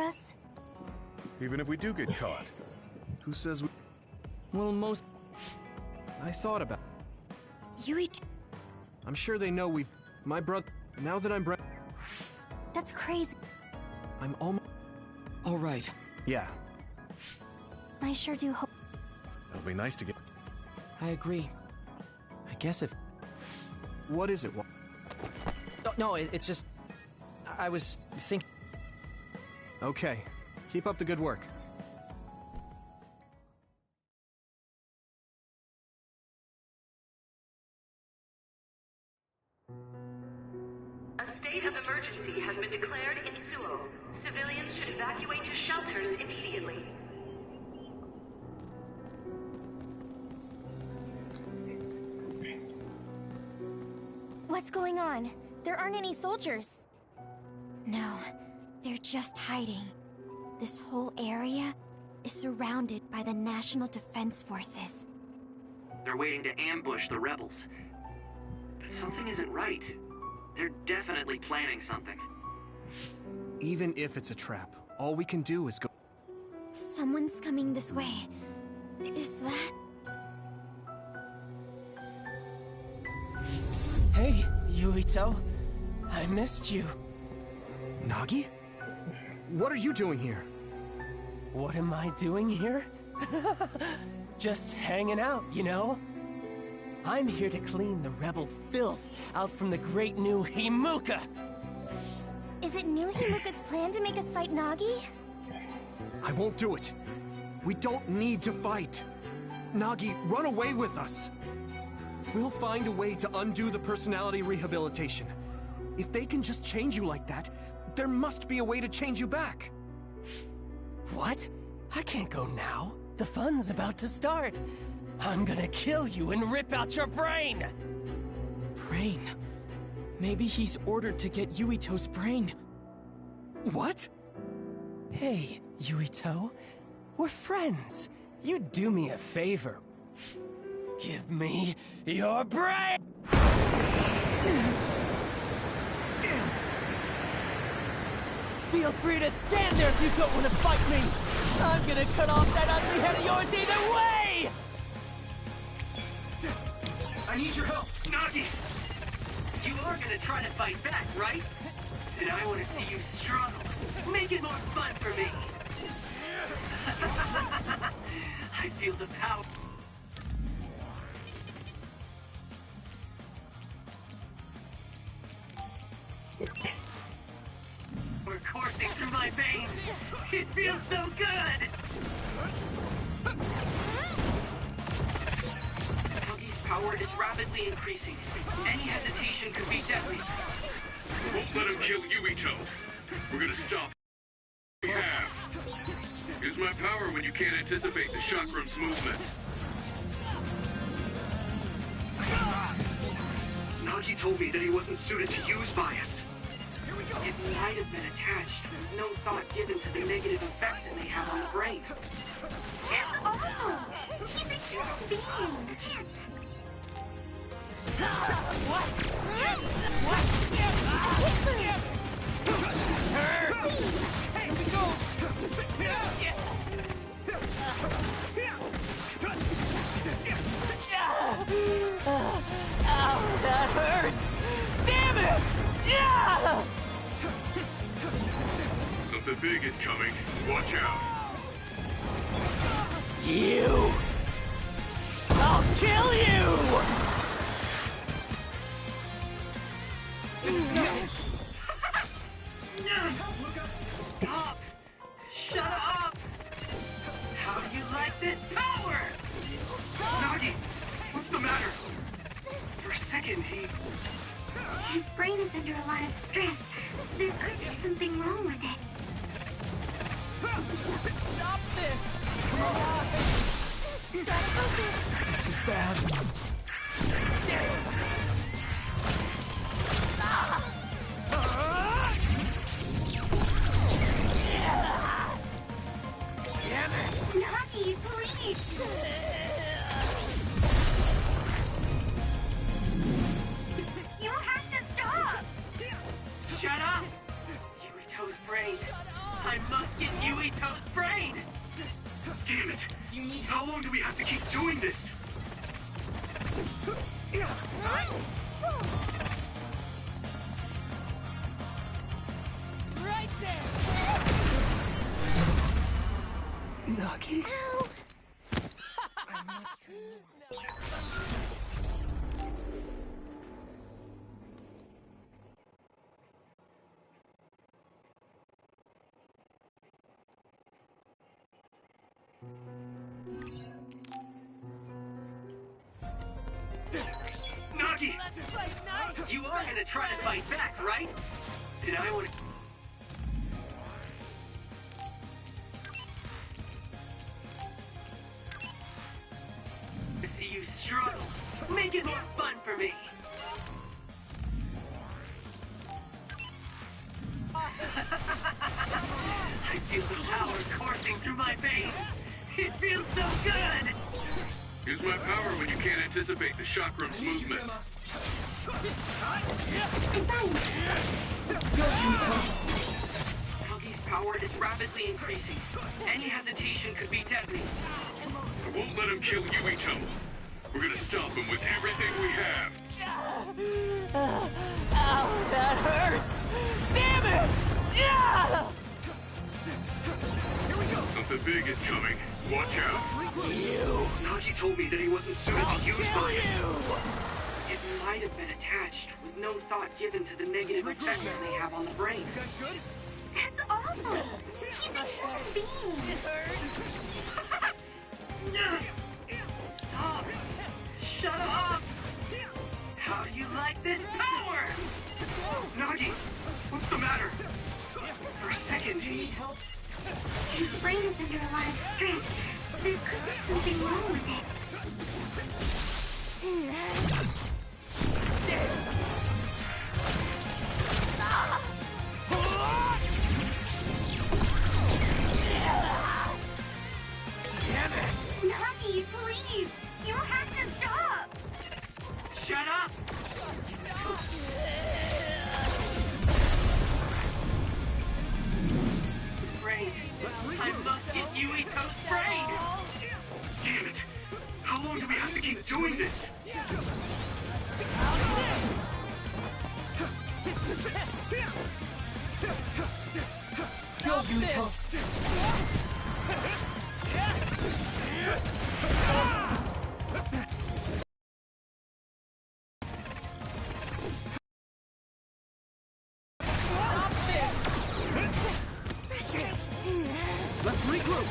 us? Even if we do get caught, who says we... Well, most... I thought about... Yuito... I'm sure they know we've... My brother... Now that I'm That's crazy. I'm almost... All right. Yeah. I sure do hope... It'll be nice to get... I agree. I guess if... What is it? No, it's just... I was thinking... Okay. Keep up the good work. A state of emergency has been declared in Suo. Civilians should evacuate to shelters immediately. What's going on? There aren't any soldiers. No, they're just hiding. This whole area is surrounded by the National Defense Forces. They're waiting to ambush the rebels. But something isn't right. They're definitely planning something. Even if it's a trap, all we can do is go... Someone's coming this way. Is that... Hey, Yuito. I missed you. Nagi? What are you doing here? What am I doing here? Just hanging out, you know? I'm here to clean the rebel filth out from the great new Himuka! Is it New Himuka's plan to make us fight Nagi? I won't do it. We don't need to fight. Nagi, run away with us. We'll find a way to undo the personality rehabilitation. If they can just change you like that, there must be a way to change you back. What? I can't go now. The fun's about to start. I'm gonna kill you and rip out your brain! Brain? Maybe he's ordered to get Yuito's brain. What? Hey, Yuito. We're friends. You do me a favor. Give me your brain! Damn! Feel free to stand there if you don't want to fight me! I'm gonna cut off that ugly head of yours either way! I need your help! Nagi! You are gonna try to fight back, right? And I want to see you struggle. Make it more fun for me! I feel the power. We're coursing through my veins. It feels so good. Nagi's power is rapidly increasing. Any hesitation could be deadly. Won't let him kill Yuito. We're gonna stop. We have. Use my power when you can't anticipate the chakrams' movement. Nagi told me that he wasn't suited to use bias. It might have been attached with no thought given to the negative effects it may have on the brain. Oh, he's a human being. Hey, we go! Ow, that hurts! Damn it! Yeah! Something big is coming. Watch out. You! I'll kill you! Stop! Shut up! How do you like this power? Nagi, what's the matter? For a second, His brain is under a lot of stress. There could be something wrong with it. Stop this! Gotta focus. This is bad. Damn it! Nagi, please! You have to stop! shut up! Yuito's brain. I must get Right there! Nagi. Ow! I must remove. Nagi! You are gonna try to fight back, right? And I would... see you struggle. Make it more fun for me. I feel the power coursing through my veins. It feels so good. Use my power when you can't anticipate the chakrams movement. Nagi's power is rapidly increasing. Any hesitation could be deadly. I won't let him kill Yuito. We're gonna stop him with everything we have. Ow, that hurts! Damn it! Yeah! Here we go. Something big is coming. Watch out. You! Nagi told me that he wasn't suited to use bias. It might have been attached, with no thought given to the negative effects it may have on the brain. Good? That's awful! He's a human being! It hurts! Stop! Shut up! How do you like this power? Nagi, what's the matter? For a second, His brain is under a lot of stress. There could be something wrong with it. Damn it! Nagi, please! You have to stop! Shut up! His brain. I must get Yuito's brain! Damn it! How long do we have to keep doing this? Go, Yuito! Let's regroup.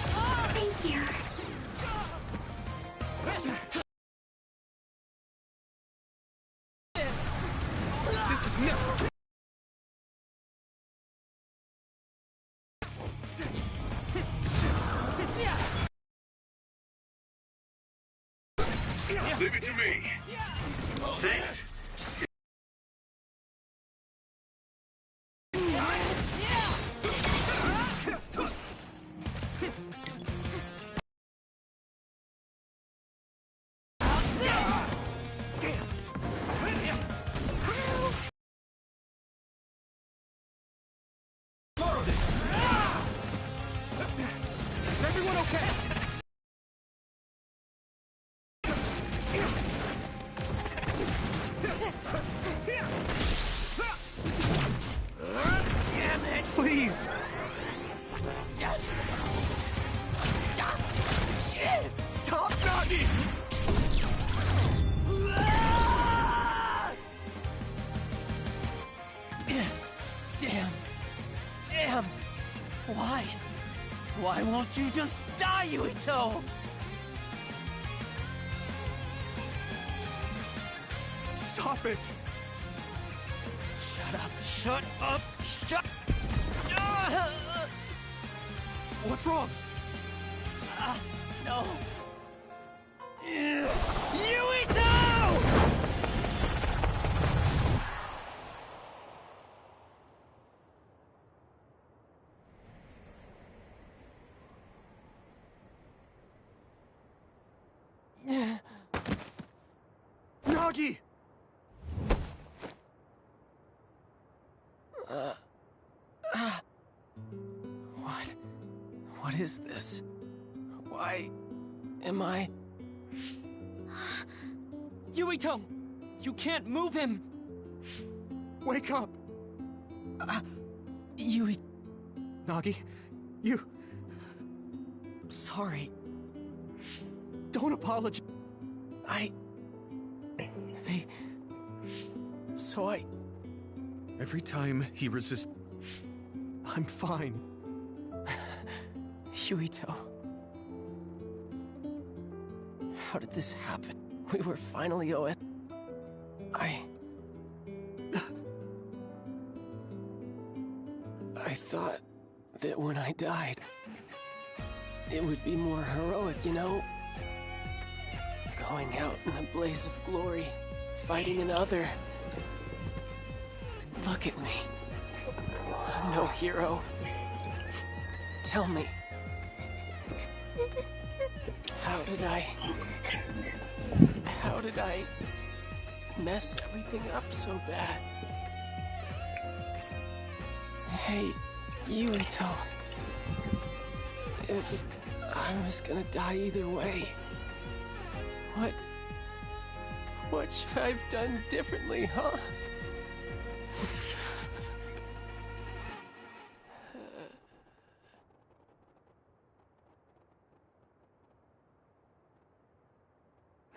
Thank you. This is never. Leave it to me. Thanks. Borrow this. Is everyone okay? Damn it! Please. Stop, Nagi! Damn! Why? Why won't you just die, Yuito? Stop it! Shut up! Shut up! Shut! What's wrong? No! Yuito! Nagi! What is this? Why am I... Yuito! You can't move him! Wake up! Yui... Nagi, you... Sorry. Don't apologize. So I... Every time he resists... I'm fine. Yuito. How did this happen? We were finally OS... I thought that when I died, it would be more heroic, you know? Going out in a blaze of glory, fighting another. Look at me. I'm no hero. Tell me. How did I mess everything up so bad? Hey, Yuito. If I was gonna die either way, what should I have done differently, huh?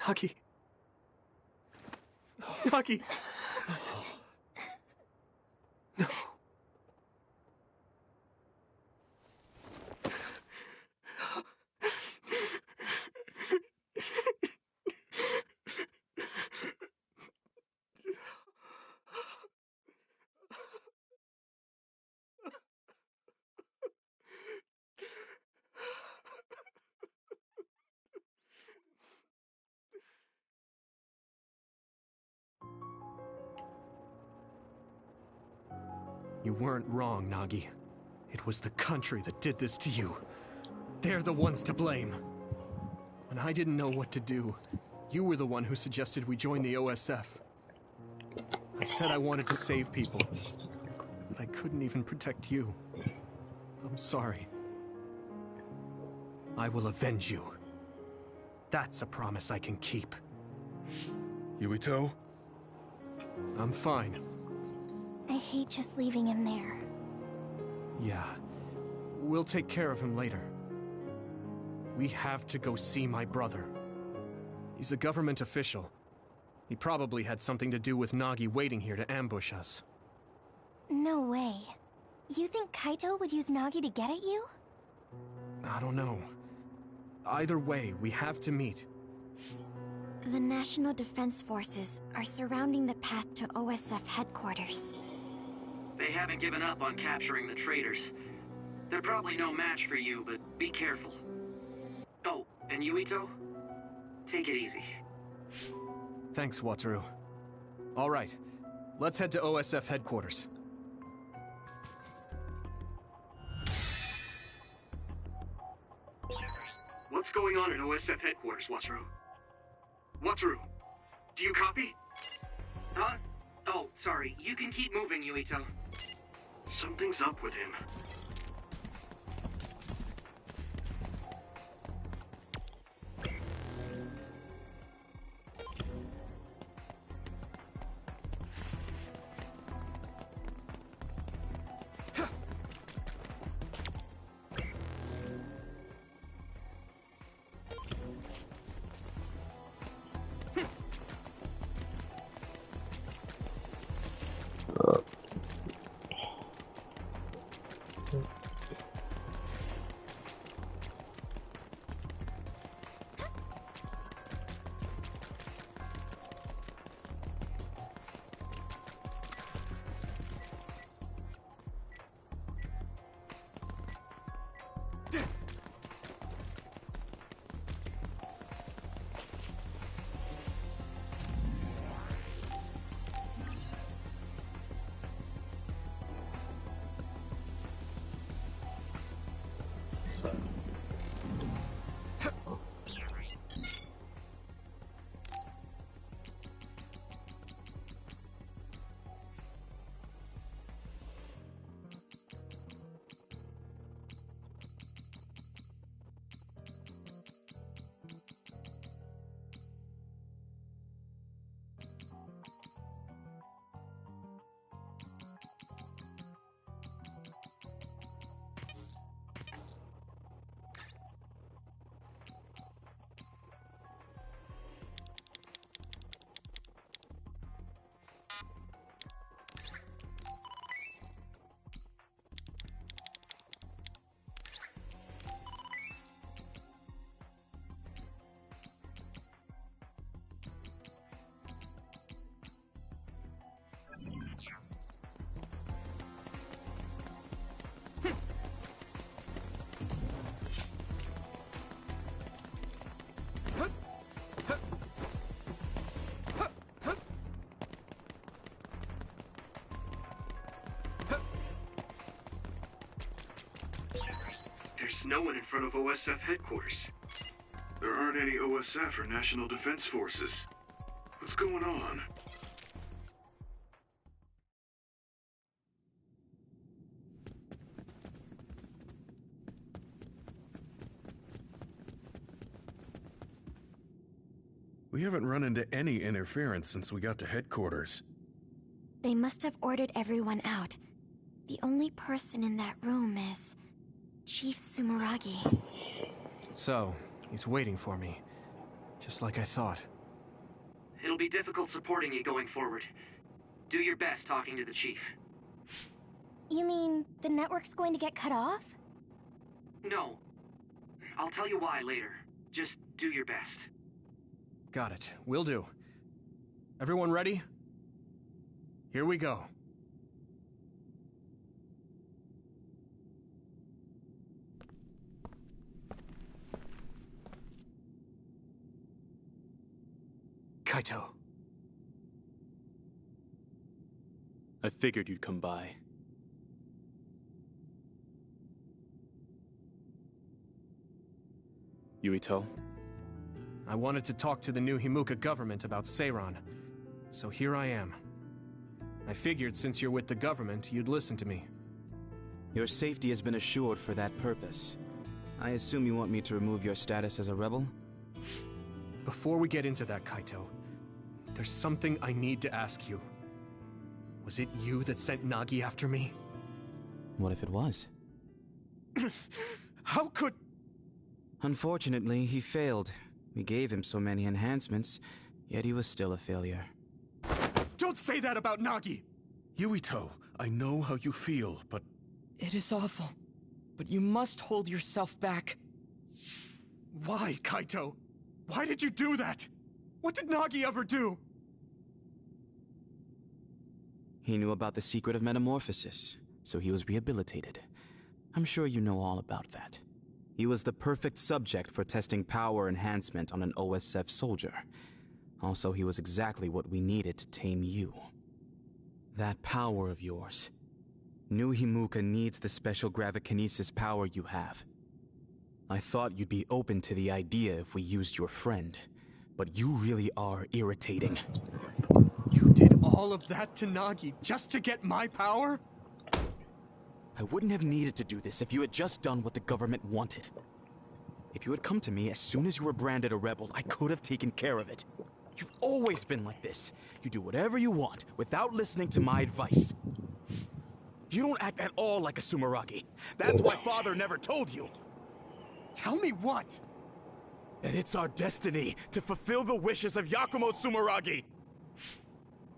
Nagi. Nagi. No. You weren't wrong, Nagi. It was the country that did this to you. They're the ones to blame. When I didn't know what to do, you were the one who suggested we join the OSF. I said I wanted to save people, but I couldn't even protect you. I'm sorry. I will avenge you. That's a promise I can keep. Yuito? I'm fine. I hate just leaving him there. Yeah. We'll take care of him later. We have to go see my brother. He's a government official. He probably had something to do with Nagi waiting here to ambush us. No way. You think Kaito would use Nagi to get at you? I don't know. Either way, we have to meet. The National Defense Forces are surrounding the path to OSF headquarters. They haven't given up on capturing the traitors. They're probably no match for you, but be careful. Oh, and Yuito? Take it easy. Thanks, Wataru. All right, let's head to OSF headquarters. What's going on at OSF headquarters, Wataru? Wataru, do you copy? Huh? Oh, sorry. You can keep moving, Yuito. Something's up with him. no one in front of OSF headquarters. There aren't any OSF or National Defense Forces. What's going on? We haven't run into any interference since we got to headquarters. They must have ordered everyone out. The only person in that room is Chief Sumeragi. So, he's waiting for me. Just like I thought. It'll be difficult supporting you going forward. Do your best talking to the Chief. You mean the network's going to get cut off? No. I'll tell you why later. Just do your best. Got it. Will do. Everyone ready? Here we go. Kaito. I figured you'd come by. Yuito? I wanted to talk to the new Himuka government about Seiran, so here I am. I figured since you're with the government, you'd listen to me. Your safety has been assured for that purpose. I assume you want me to remove your status as a rebel? Before we get into that, Kaito, there's something I need to ask you. Was it you that sent Nagi after me? What if it was? How could... Unfortunately, he failed. We gave him so many enhancements, yet he was still a failure. Don't say that about Nagi! Yuito, I know how you feel, but... It is awful, but you must hold yourself back. Why, Kaito? Why did you do that? What did Nagi ever do? He knew about the secret of metamorphosis, so he was rehabilitated. I'm sure you know all about that. He was the perfect subject for testing power enhancement on an OSF soldier. Also, he was exactly what we needed to tame you. That power of yours. New Himuka needs the special gravikinesis power you have. I thought you'd be open to the idea if we used your friend, but you really are irritating. You did all of that to Nagi just to get my power? I wouldn't have needed to do this if you had just done what the government wanted. If you had come to me as soon as you were branded a rebel, I could have taken care of it. You've always been like this. You do whatever you want without listening to my advice. You don't act at all like a Sumeragi. That's why Father never told you. Tell me what? That it's our destiny to fulfill the wishes of Yakumo Sumeragi.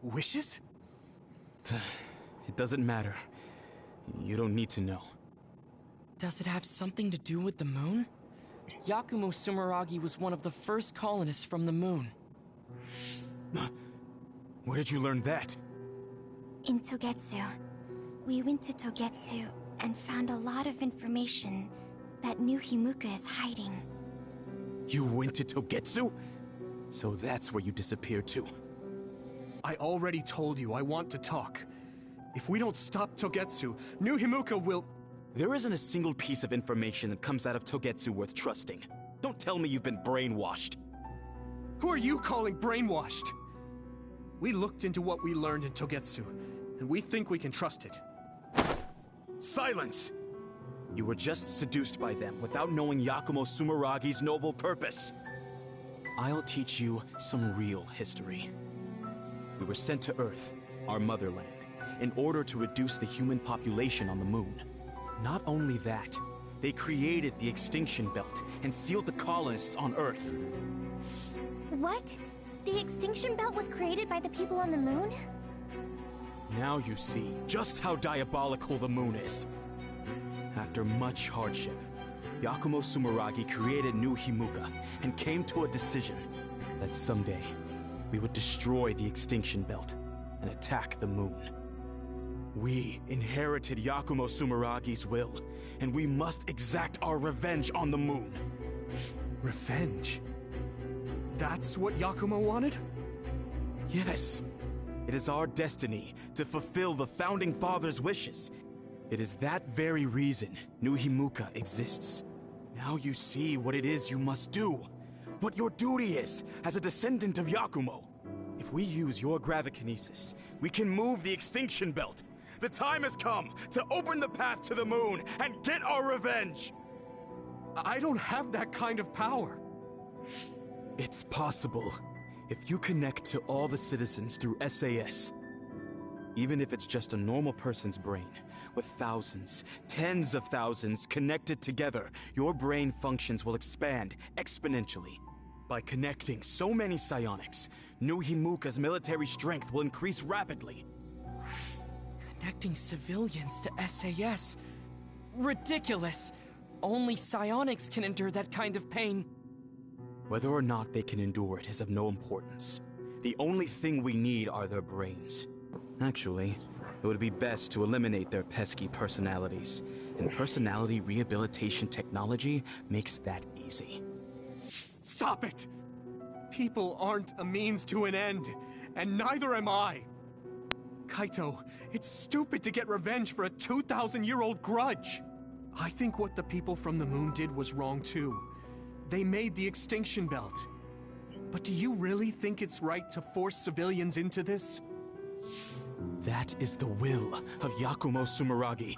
Wishes? It doesn't matter. You don't need to know. Does it have something to do with the moon? Yakumo Sumeragi was one of the first colonists from the moon. Where did you learn that? In Togetsu. We went to Togetsu and found a lot of information that New Himuka is hiding. You went to Togetsu? So that's where you disappeared to. I already told you I want to talk. If we don't stop Togetsu, New Himuka will... There isn't a single piece of information that comes out of Togetsu worth trusting. Don't tell me you've been brainwashed. Who are you calling brainwashed? We looked into what we learned in Togetsu, and we think we can trust it. Silence! You were just seduced by them without knowing Yakumo Sumeragi's noble purpose. I'll teach you some real history. We were sent to Earth, our motherland, in order to reduce the human population on the moon. Not only that, they created the extinction belt and sealed the colonists on Earth. What? The extinction belt was created by the people on the moon? Now you see just how diabolical the moon is. After much hardship, Yakumo Sumeragi created New Himuka and came to a decision that someday we would destroy the extinction belt and attack the moon. We inherited Yakumo Sumeragi's will, and we must exact our revenge on the moon. Revenge? That's what Yakumo wanted? Yes. It is our destiny to fulfill the Founding Father's wishes. It is that very reason New Himuka exists. Now you see what it is you must do. What your duty is as a descendant of Yakumo. If we use your gravikinesis, we can move the extinction belt. The time has come to open the path to the moon and get our revenge! I don't have that kind of power. It's possible if you connect to all the citizens through SAS. Even if it's just a normal person's brain, with thousands, tens of thousands connected together, your brain functions will expand exponentially. By connecting so many psionics, New Himuka's military strength will increase rapidly. Connecting civilians to SAS? Ridiculous! Only psionics can endure that kind of pain. Whether or not they can endure it is of no importance. The only thing we need are their brains. Actually, it would be best to eliminate their pesky personalities, and personality rehabilitation technology makes that easy. Stop it! People aren't a means to an end, and neither am I. Kaito, it's stupid to get revenge for a 2,000-year-old grudge. I think what the people from the moon did was wrong too. They made the extinction belt. But do you really think it's right to force civilians into this? That is the will of Yakumo Sumeragi.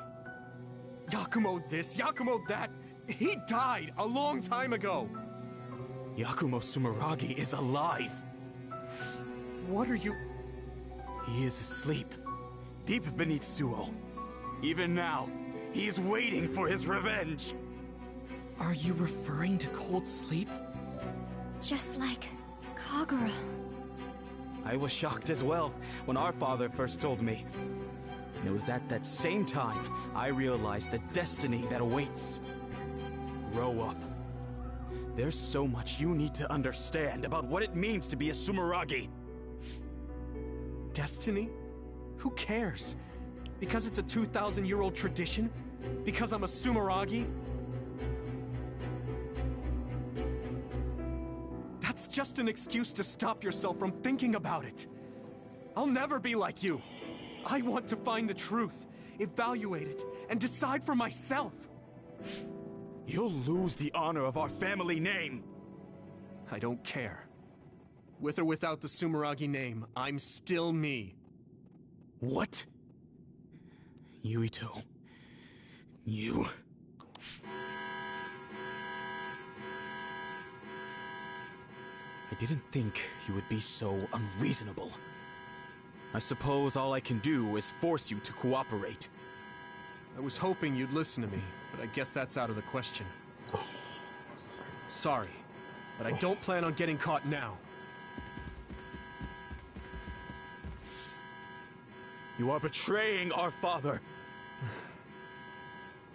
Yakumo this, Yakumo that. He died a long time ago. Yakumo Sumeragi is alive. What are you... He is asleep, deep beneath Suo. Even now, he is waiting for his revenge. Are you referring to cold sleep? Just like Kagura. I was shocked as well when our father first told me. And it was at that same time I realized the destiny that awaits. Grow up. There's so much you need to understand about what it means to be a Sumeragi. Destiny? Who cares? Because it's a 2,000-year-old tradition? Because I'm a Sumeragi? That's just an excuse to stop yourself from thinking about it. I'll never be like you. I want to find the truth, evaluate it, and decide for myself. You'll lose the honor of our family name. I don't care. With or without the Sumeragi name, I'm still me. What? Yuito. You... I didn't think you would be so unreasonable. I suppose all I can do is force you to cooperate. I was hoping you'd listen to me, but I guess that's out of the question. Sorry, but I don't plan on getting caught now. You are betraying our father.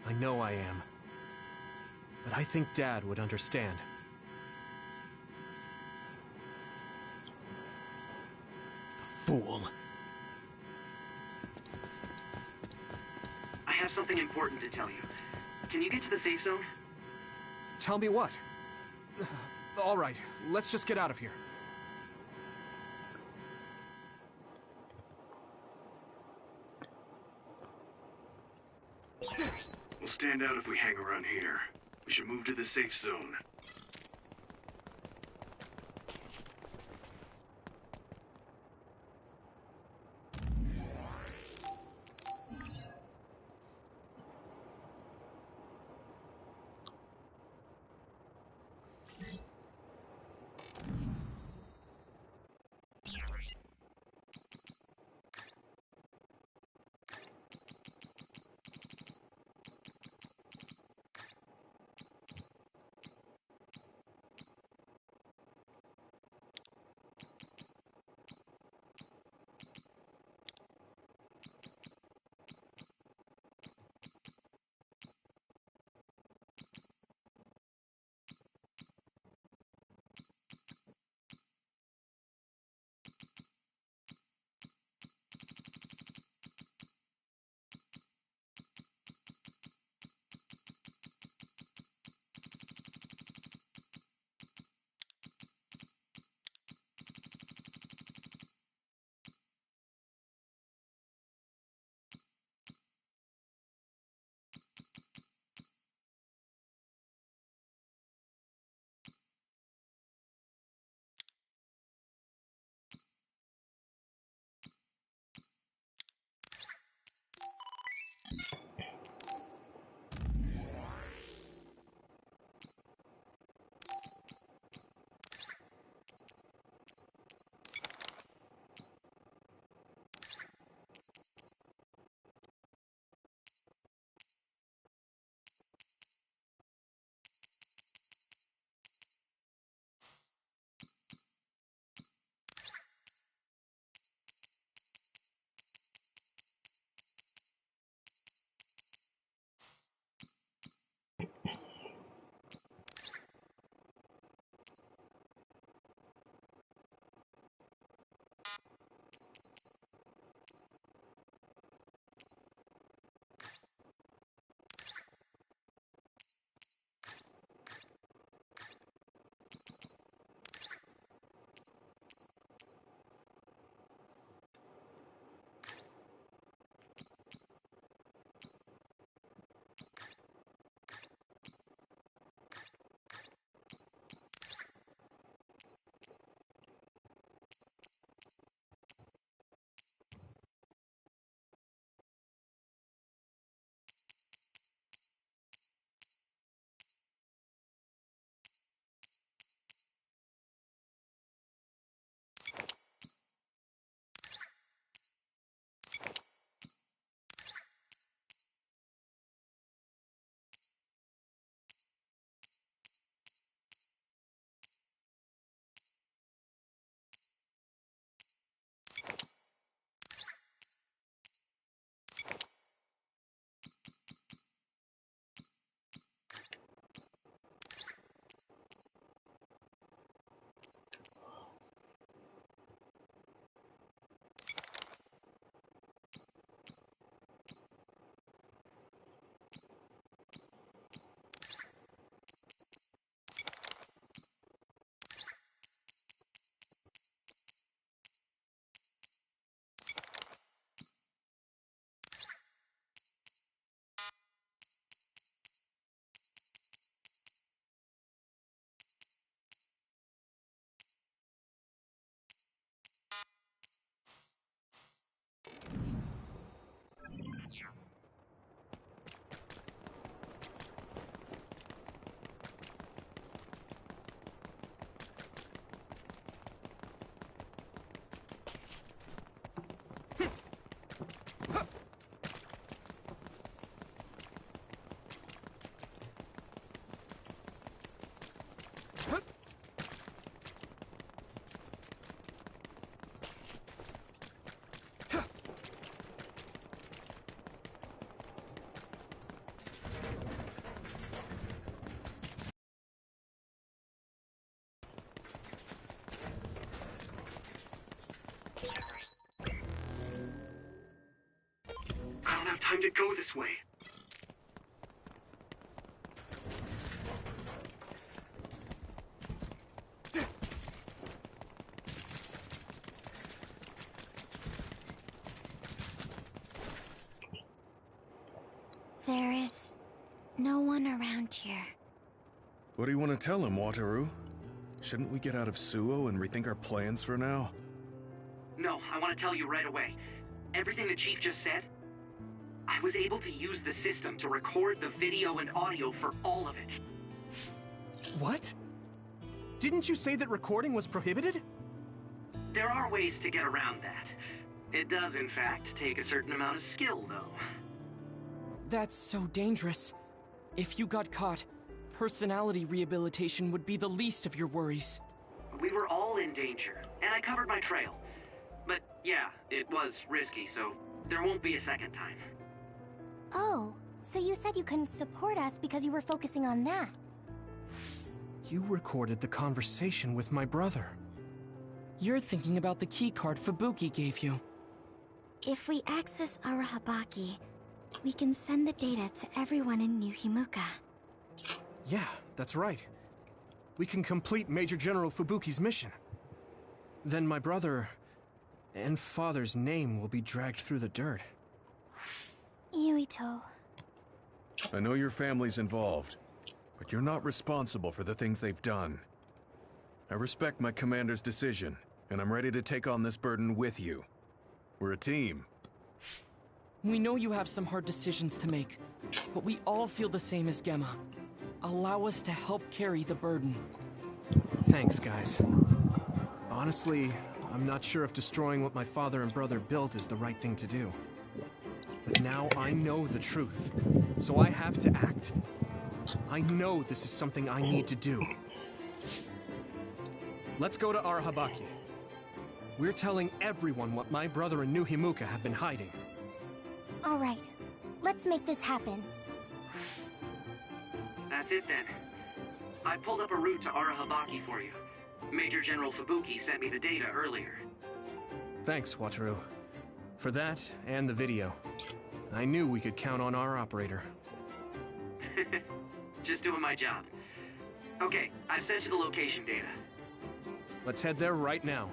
I know I am. But I think Dad would understand. Fool. I have something important to tell you. Can you get to the safe zone? Tell me what? All right, let's just get out of here. We'll stand out if we hang around here. We should move to the safe zone. Time to go this way. There is no one around here. What do you want to tell him, Wataru? Shouldn't we get out of Suo and rethink our plans for now? No, I want to tell you right away. Everything the Chief just said, I was able to use the system to record the video and audio for all of it. What? Didn't you say that recording was prohibited? There are ways to get around that. It does, in fact, take a certain amount of skill, though. That's so dangerous. If you got caught, personality rehabilitation would be the least of your worries. We were all in danger, and I covered my trail. But yeah, it was risky, so there won't be a second time. Oh, so you said you couldn't support us because you were focusing on that. You recorded the conversation with my brother. You're thinking about the keycard Fubuki gave you. If we access Arahabaki, we can send the data to everyone in New Himuka. Yeah, that's right. We can complete Major General Fubuki's mission. Then my brother and father's name will be dragged through the dirt. Yuito. I know your family's involved, but you're not responsible for the things they've done. I respect my commander's decision, and I'm ready to take on this burden with you. We're a team. We know you have some hard decisions to make, but we all feel the same as Gemma. Allow us to help carry the burden. Thanks, guys. Honestly, I'm not sure if destroying what my father and brother built is the right thing to do. But now I know the truth, so I have to act. I know this is something I need to do. Let's go to Arahabaki. We're telling everyone what my brother and New Himuka have been hiding. All right, let's make this happen. That's it then. I pulled up a route to Arahabaki for you. Major General Fubuki sent me the data earlier. Thanks, Wataru. For that and the video. I knew we could count on our operator. Just doing my job. Okay, I've sent you the location data. Let's head there right now.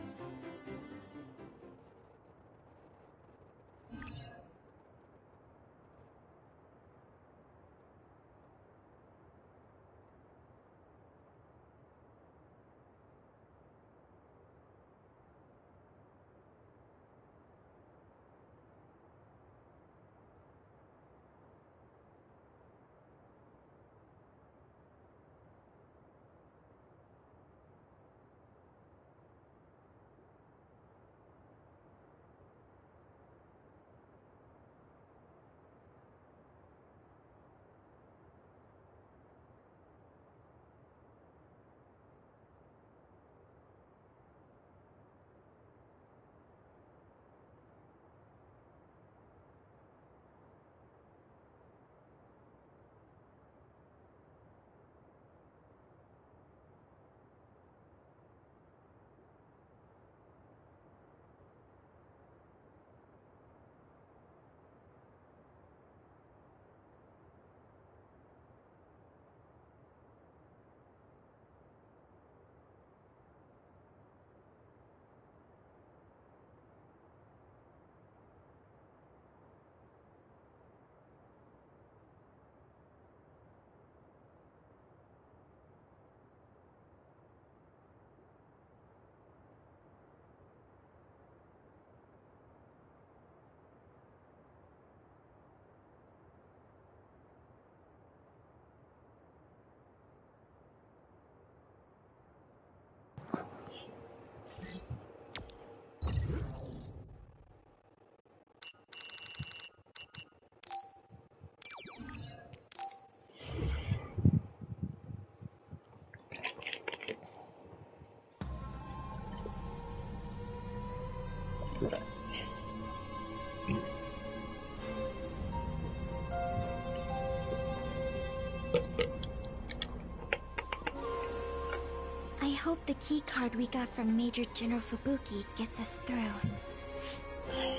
I hope the keycard we got from Major General Fubuki gets us through.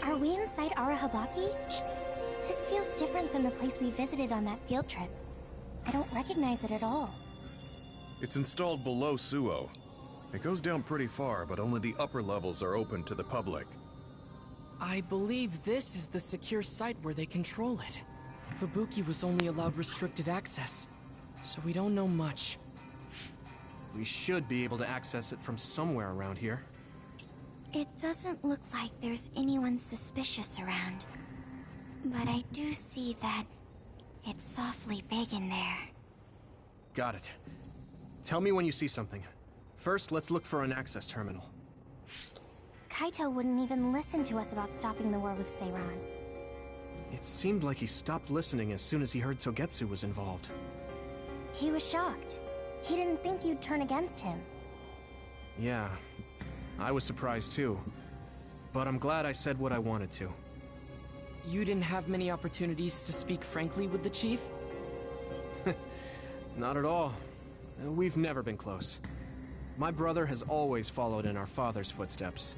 Are we inside Arahabaki? This feels different than the place we visited on that field trip. I don't recognize it at all. It's installed below Suo. It goes down pretty far, but only the upper levels are open to the public. I believe this is the secure site where they control it. Fubuki was only allowed restricted access, so we don't know much. We should be able to access it from somewhere around here. It doesn't look like there's anyone suspicious around. But I do see that it's softly big in there. Got it. Tell me when you see something. First, let's look for an access terminal. Kaito wouldn't even listen to us about stopping the war with Seiran. It seemed like he stopped listening as soon as he heard Togetsu was involved. He was shocked. He didn't think you'd turn against him. Yeah, I was surprised too. But I'm glad I said what I wanted to. You didn't have many opportunities to speak frankly with the chief? Not at all. We've never been close. My brother has always followed in our father's footsteps,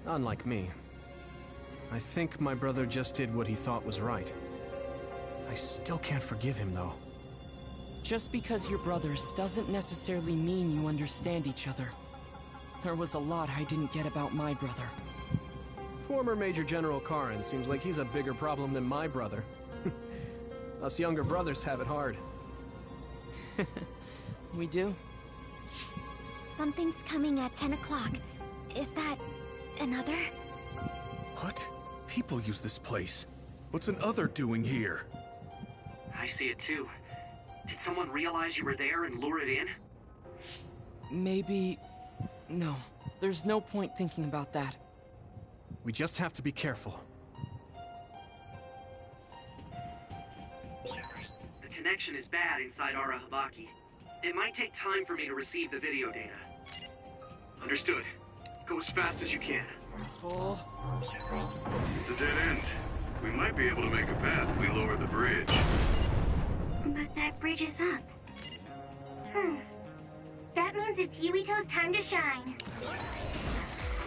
unlike me. I think my brother just did what he thought was right. I still can't forgive him, though. Just because you're brothers doesn't necessarily mean you understand each other. There was a lot I didn't get about my brother. Former Major General Karin seems like he's a bigger problem than my brother. Us younger brothers have it hard. We do? Something's coming at 10 o'clock. Is that another? What? People use this place. What's an other doing here? I see it too. Did someone realize you were there and lure it in? Maybe... No. There's no point thinking about that. We just have to be careful. The connection is bad inside Arahabaki. It might take time for me to receive the video data. Understood. Go as fast as you can. It's a dead end. We might be able to make a path if we lower the bridge. But that bridge is up. That means it's Yuito's time to shine.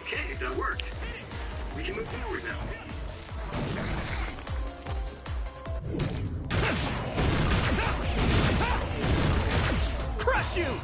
Okay, that worked. We can move forward now. Crush you!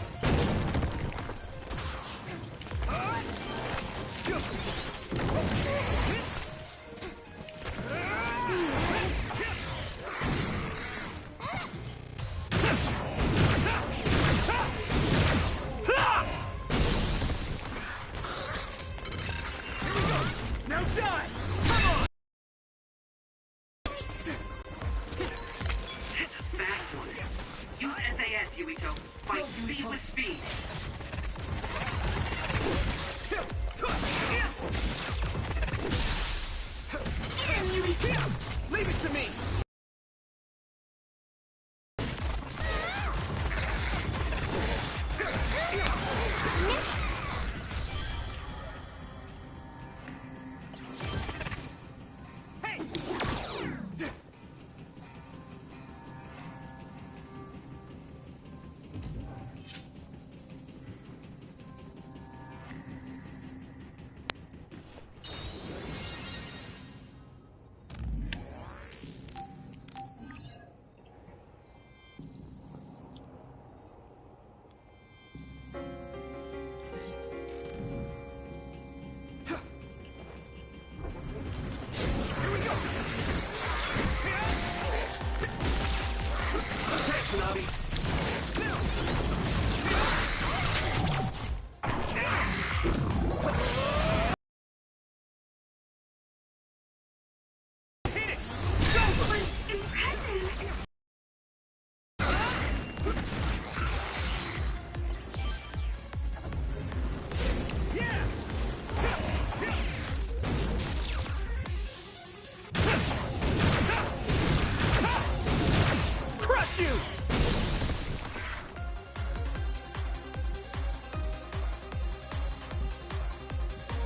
Now die! Come on! It's a fast one. Use SAS, Yuito. Fight speed with speed. Leave it to me! Crush you!